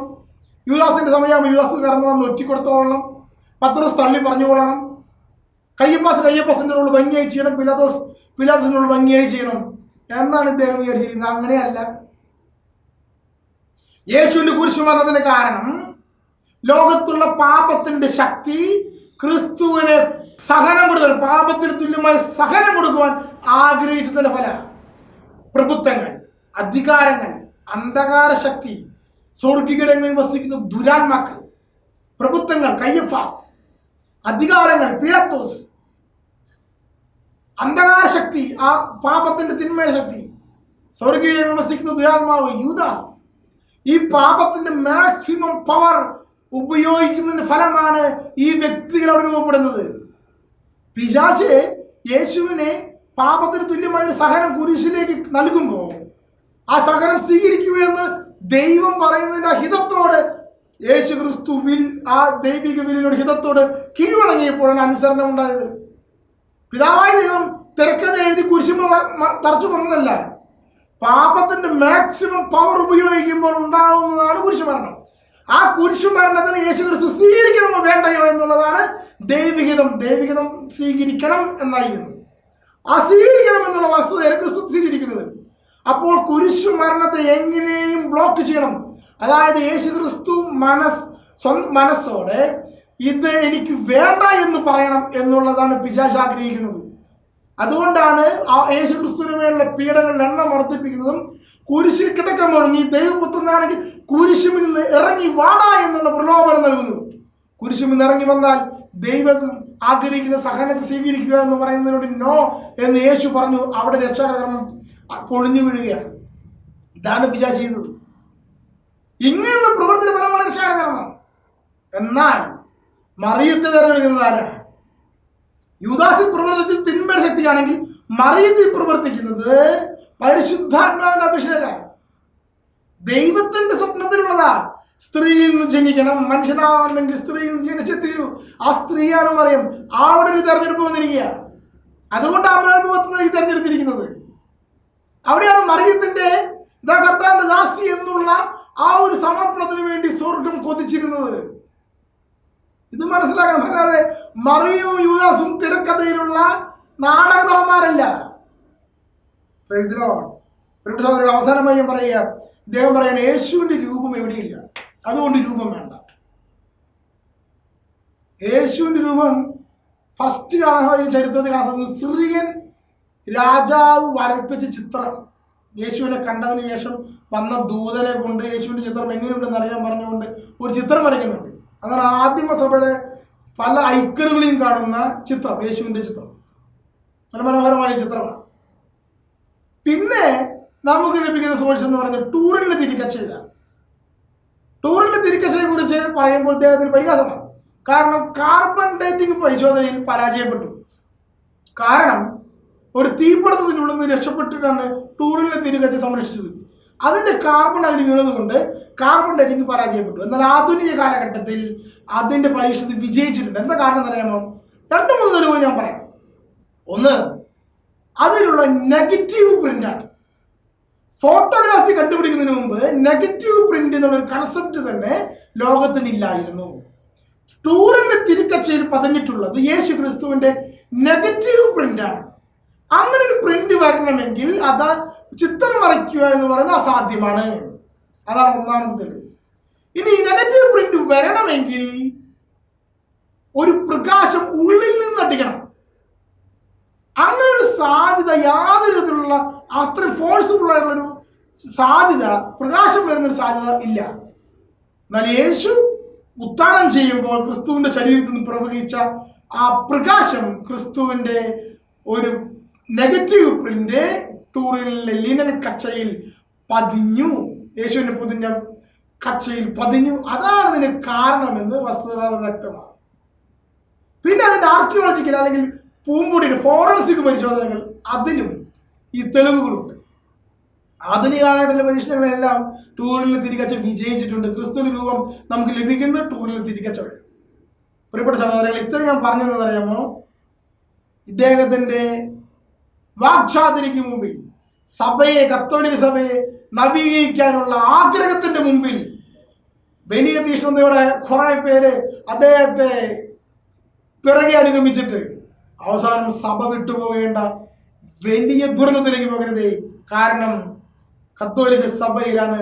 യൂദാസിന്റെ സമയമാകുമ്പോൾ യൂദാസ് കടന്നു വന്ന് ഒറ്റിക്കൊടുത്തോളണം, പത്രോസ് തള്ളി പറഞ്ഞുകൊള്ളണം, കയ്യപ്പാസിന്റെ റോൾ ഭംഗിയായി ചെയ്യണം, പിലാത്തോസിന്റെ റോൾ ഭംഗിയായി ചെയ്യണം എന്നാണ് ഇദ്ദേഹം വിചാരിച്ചിരിക്കുന്നത്. അങ്ങനെയല്ല. യേശുവിന്റെ കുരിശുമരണത്തിന് കാരണം ലോകത്തുള്ള പാപത്തിന്റെ ശക്തി ക്രിസ്തുവിനെ സഹനം കൊടുക്കാൻ, പാപത്തിന് തുല്യമായ സഹനം കൊടുക്കുവാൻ ആഗ്രഹിച്ചതിന്റെ ഫല. പ്രഭുത്വങ്ങൾ, അധികാരങ്ങൾ, അന്ധകാര ശക്തി, സ്വർഗികടങ്ങളിൽ വസിക്കുന്ന ദുരാത്മാക്കൾ, പ്രഭുത്വങ്ങൾ കയ്യഫാസ്, അധികാരങ്ങൾ പിലാത്തോസ്, അന്ധകാര ശക്തി, ആ പാപത്തിന്റെ തിന്മയുടെ ശക്തി, സ്വർഗീയങ്ങളിൽ വസിക്കുന്ന ദുരാത്മാവ് യൂദാസ്. ഈ പാപത്തിന്റെ മാക്സിമം പവർ ഉപയോഗിക്കുന്നതിന്റെ ഫലമാണ് ഈ വ്യക്തികൾ അവിടെ രൂപപ്പെടുന്നത്. പിശാച് യേശുവിനെ പാപത്തിന് തുല്യമായ ഒരു സഹനം കുരിശിലേക്ക് നൽകുമ്പോൾ ആ സഹനം സ്വീകരിക്കുകയെന്ന് ദൈവം പറയുന്നതിന്റെ ആ ഹിതത്തോട് യേശു ക്രിസ്തു ആ ദൈവിക വില്ലിനോട് ഹിതത്തോട് കീഴ്വണങ്ങിയപ്പോഴാണ് അനുസരണം ഉണ്ടായത്. പിതാവായ ദൈവം തിരക്കഥ എഴുതി കുരിശുമ തറച്ചു കൊന്നതല്ല, പാപത്തിന്റെ മാക്സിമം പവർ ഉപയോഗിക്കുമ്പോൾ ഉണ്ടാകുന്നതാണ് കുരിശുമരണം. ആ കുരിശുമരണത്തിന് യേശു ക്രിസ്തു സ്വീകരിക്കണമോ വേണ്ടയോ എന്നുള്ളതാണ് ദൈവഹിതം. ദൈവഹിതം സ്വീകരിക്കണം എന്നായിരുന്നു. ആ സ്വീകരിക്കണം എന്നുള്ള വസ്തുതയാണ് ക്രിസ്തു സ്വീകരിക്കുന്നത്. അപ്പോൾ കുരിശുമരണത്തെ എങ്ങനെയും ബ്ലോക്ക് ചെയ്യണം. അതായത് യേശു ക്രിസ്തു മനസ്സോടെ ഇത് എനിക്ക് വേണ്ട എന്ന് പറയണം എന്നുള്ളതാണ് പിശാച് ആഗ്രഹിക്കുന്നത്. അതുകൊണ്ടാണ് ആ യേശു ക്രിസ്തുവിന് മേലുള്ള പീഡകളുടെ എണ്ണം വർദ്ധിപ്പിക്കുന്നതും കുരിശിൽ കിടക്കുമ്പോൾ നീ ദൈവപുത്രനാണെങ്കിൽ കുരിശിൽ നിന്ന് ഇറങ്ങി വാടാ എന്നുള്ള പ്രലോഭനം നൽകുന്നത്. കുരിശിൽ നിന്ന് ഇറങ്ങി വന്നാൽ ദൈവം ആഗ്രഹിക്കുന്ന സഹനത്തെ സ്വീകരിക്കുക എന്ന് പറയുന്നതിനോട് നോ എന്ന് യേശു പറഞ്ഞു. അവിടെ രക്ഷാകർമ്മം പൊളിഞ്ഞു വീഴുകയാണ്. ഇതാണ് പിശാച് ചെയ്തത്. ഇങ്ങനെയുള്ള പ്രവൃത്തി ഫലമാണ് രക്ഷാകർമ്മം. എന്നാൽ മറിയത്തെ തിരഞ്ഞെടുക്കുന്നത് ആരാ? യൂദാസിൽ പ്രവർത്തിച്ചത് തിന്മയുടെ ശക്തിയാണെങ്കിൽ മറിയത്തിൽ പ്രവർത്തിക്കുന്നത് പരിശുദ്ധാത്മാവിന്റെ അഭിഷേകം. ദൈവത്തിന്റെ സ്വപ്നത്തിലുള്ളതാ. സ്ത്രീയിൽ നിന്ന് ജനിക്കണം, മനുഷ്യനാവണമെങ്കിൽ സ്ത്രീയിൽ നിന്ന് ജനിച്ചേ തീരൂ. ആ സ്ത്രീയാണ് മറിയം. അവിടെ ഒരു തെരഞ്ഞെടുപ്പ് വന്നിരിക്കുക. അതുകൊണ്ട് അമലോത്ഭവത്തിൽ ഈ തെരഞ്ഞെടുത്തിരിക്കുന്നത്. അവിടെയാണ് മറിയത്തിന്റെ ഇതാ കർത്താവിന്റെ ദാസി എന്നുള്ള ആ ഒരു സമർപ്പണത്തിന് വേണ്ടി സ്വർഗം കൊതിച്ചിരുന്നത്. ഇത് മനസ്സിലാക്കണം. അല്ലാതെ മറിയവും യൂദാസും തിരക്കഥയിലുള്ള നാടക നടന്മാരല്ല. Praise the Lord. പ്രിയപ്പെട്ട സഹോദരൻ, അവസാനമായി ഞാൻ പറയുക, ഇദ്ദേഹം പറയാണ് യേശുവിന്റെ രൂപം എവിടെയില്ല, അതുകൊണ്ട് രൂപം വേണ്ട. യേശുവിന്റെ രൂപം ഫസ്റ്റ് കാണാൻ ചരിത്രത്തിൽ കാണാൻ സാധിച്ചത് സിറിയൻ രാജാവ് വരപ്പിച്ച ചിത്രമാണ്. യേശുവിനെ കണ്ടതിന് ശേഷം വന്ന ദൂതനെ കൊണ്ട് യേശുവിന്റെ ചിത്രം എങ്ങനെയുണ്ടെന്ന് അറിയാൻ പറഞ്ഞുകൊണ്ട് ഒരു ചിത്രം വരയ്ക്കുന്നുണ്ട്. അങ്ങനെ ആദിമസഭയുടെ പല ഐക്കറുകളെയും കാണുന്ന ചിത്രം, യേശുവിന്റെ ചിത്രം നല്ല മനോഹരമായ ചിത്രമാണ്. പിന്നെ നമുക്ക് ലഭിക്കുന്ന സോഴ്സ് എന്ന് പറയുന്നത് ടൂറിലെ തിരിക്കച്ചയില. ടൂറിലെ തിരിക്കച്ചയെ കുറിച്ച് പറയുമ്പോൾ അദ്ദേഹത്തിന് പരിഹാസമാണ്. കാരണം കാർബൺ ഡേറ്റിംഗ് പരിശോധനയിൽ പരാജയപ്പെട്ടു. കാരണം ഒരു തീപിടുത്തത്തിനുള്ളിൽ നിന്ന് രക്ഷപ്പെട്ടിട്ടാണ് ടൂറിലെ തിരികെ സംരക്ഷിച്ചത്. അതിൻ്റെ കാർബൺ അതിന് വീണത് കൊണ്ട് കാർബൺ ഡേറ്റിംഗ് പരാജയപ്പെട്ടു. എന്നാൽ ആധുനിക കാലഘട്ടത്തിൽ അതിൻ്റെ പരീക്ഷണത്തിൽ വിജയിച്ചിട്ടുണ്ട്. എന്താ കാരണം എന്നറിയാമോ? 2-3 തെളിവുകൾ ഞാൻ പറയാം. ഒന്ന്, അതിലുള്ള നെഗറ്റീവ് പ്രിൻ്റാണ്. ഫോട്ടോഗ്രാഫി കണ്ടുപിടിക്കുന്നതിന് മുമ്പ് നെഗറ്റീവ് പ്രിന്റ് എന്നുള്ളൊരു കൺസെപ്റ്റ് തന്നെ ലോകത്തിനില്ലായിരുന്നു. ടൂറിന്റെ തിരുക്കച്ചയിൽ പതിഞ്ഞിട്ടുള്ളത് യേശു ക്രിസ്തുവിന്റെ നെഗറ്റീവ് പ്രിന്റാണ്. അങ്ങനെ ഒരു പ്രിന്റ് വരണമെങ്കിൽ അത് ചിത്രം വരയ്ക്കുക എന്ന് പറയുന്നത് അസാധ്യമാണ്. അതാണ് ഒന്നാമത്തെ തെളിവ്. ഇനി നെഗറ്റീവ് പ്രിന്റ് വരണമെങ്കിൽ ഒരു പ്രകാശം ഉള്ളിൽ നിന്ന് അടിക്കണം. അങ്ങനെ ഒരു സാധ്യത യാതൊരു വിധത്തിലുള്ള അത്ര ഫോഴ്സ്ഫുൾ ആയിട്ടുള്ളൊരു സാധ്യത, പ്രകാശം വരുന്നൊരു സാധ്യത ഇല്ല. എന്നാൽ യേശു ഉത്ഥാനം ചെയ്യുമ്പോൾ ക്രിസ്തുവിന്റെ ശരീരത്തിൽ നിന്ന് പ്രവഹിച്ച ആ പ്രകാശം ക്രിസ്തുവിന്റെ ഒരു നെഗറ്റീവ് പ്രിന്റ് ടൂറിലെ ലിനൻ കച്ചയിൽ പതിഞ്ഞു. യേശുവിന്റെ പൊതിഞ്ഞ കച്ചയിൽ പതിഞ്ഞു. അതാണ് ഇതിന് കാരണമെന്ന് വസ്തുത വ്യക്തമാണ്. പിന്നെ അതിന്റെ ആർക്കിയോളജിക്കൽ അല്ലെങ്കിൽ പൂമ്പൊടിയുടെ ഫോറൻസിക് പരിശോധനകൾ, അതിനും ഈ തെളിവുകളുണ്ട്. ആധുനിക കാലഘട്ടത്തിലെ പരീക്ഷണങ്ങളെല്ലാം ടൂറിൽ തിരികച്ച വിജയിച്ചിട്ടുണ്ട്. ക്രിസ്തുവിന്റെ രൂപം നമുക്ക് ലഭിക്കുന്നത് ടൂറിൽ തിരികച്ച വഴി. പ്രിയപ്പെട്ട സഹോദരങ്ങൾ, ഇത്ര ഞാൻ പറഞ്ഞതെന്നറിയാമോ? ഇദ്ദേഹത്തിന്റെ വാക്ചാതുരിക്ക് മുമ്പിൽ സഭയെ, കത്തോലിക്ക സഭയെ നവീകരിക്കാനുള്ള ആഗ്രഹത്തിന്റെ മുമ്പിൽ വലിയ തീഷ്ണതയോടെ കുറെ പേര് അദ്ദേഹത്തെ പിറകെ അനുഗമിച്ചിട്ട് അവസാനം സഭ വിട്ടുപോകേണ്ട വലിയ ദുരന്തത്തിലേക്ക് പോകരുതേ. കാരണം കത്തോലിക്ക സഭയിലാണ്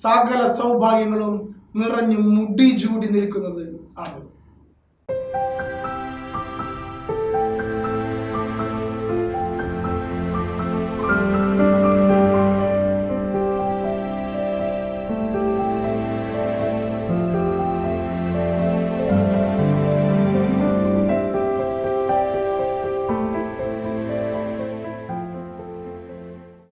സകല സൗഭാഗ്യങ്ങളും നിറഞ്ഞു മുടി ചൂടി നിൽക്കുന്നത് ആണ്.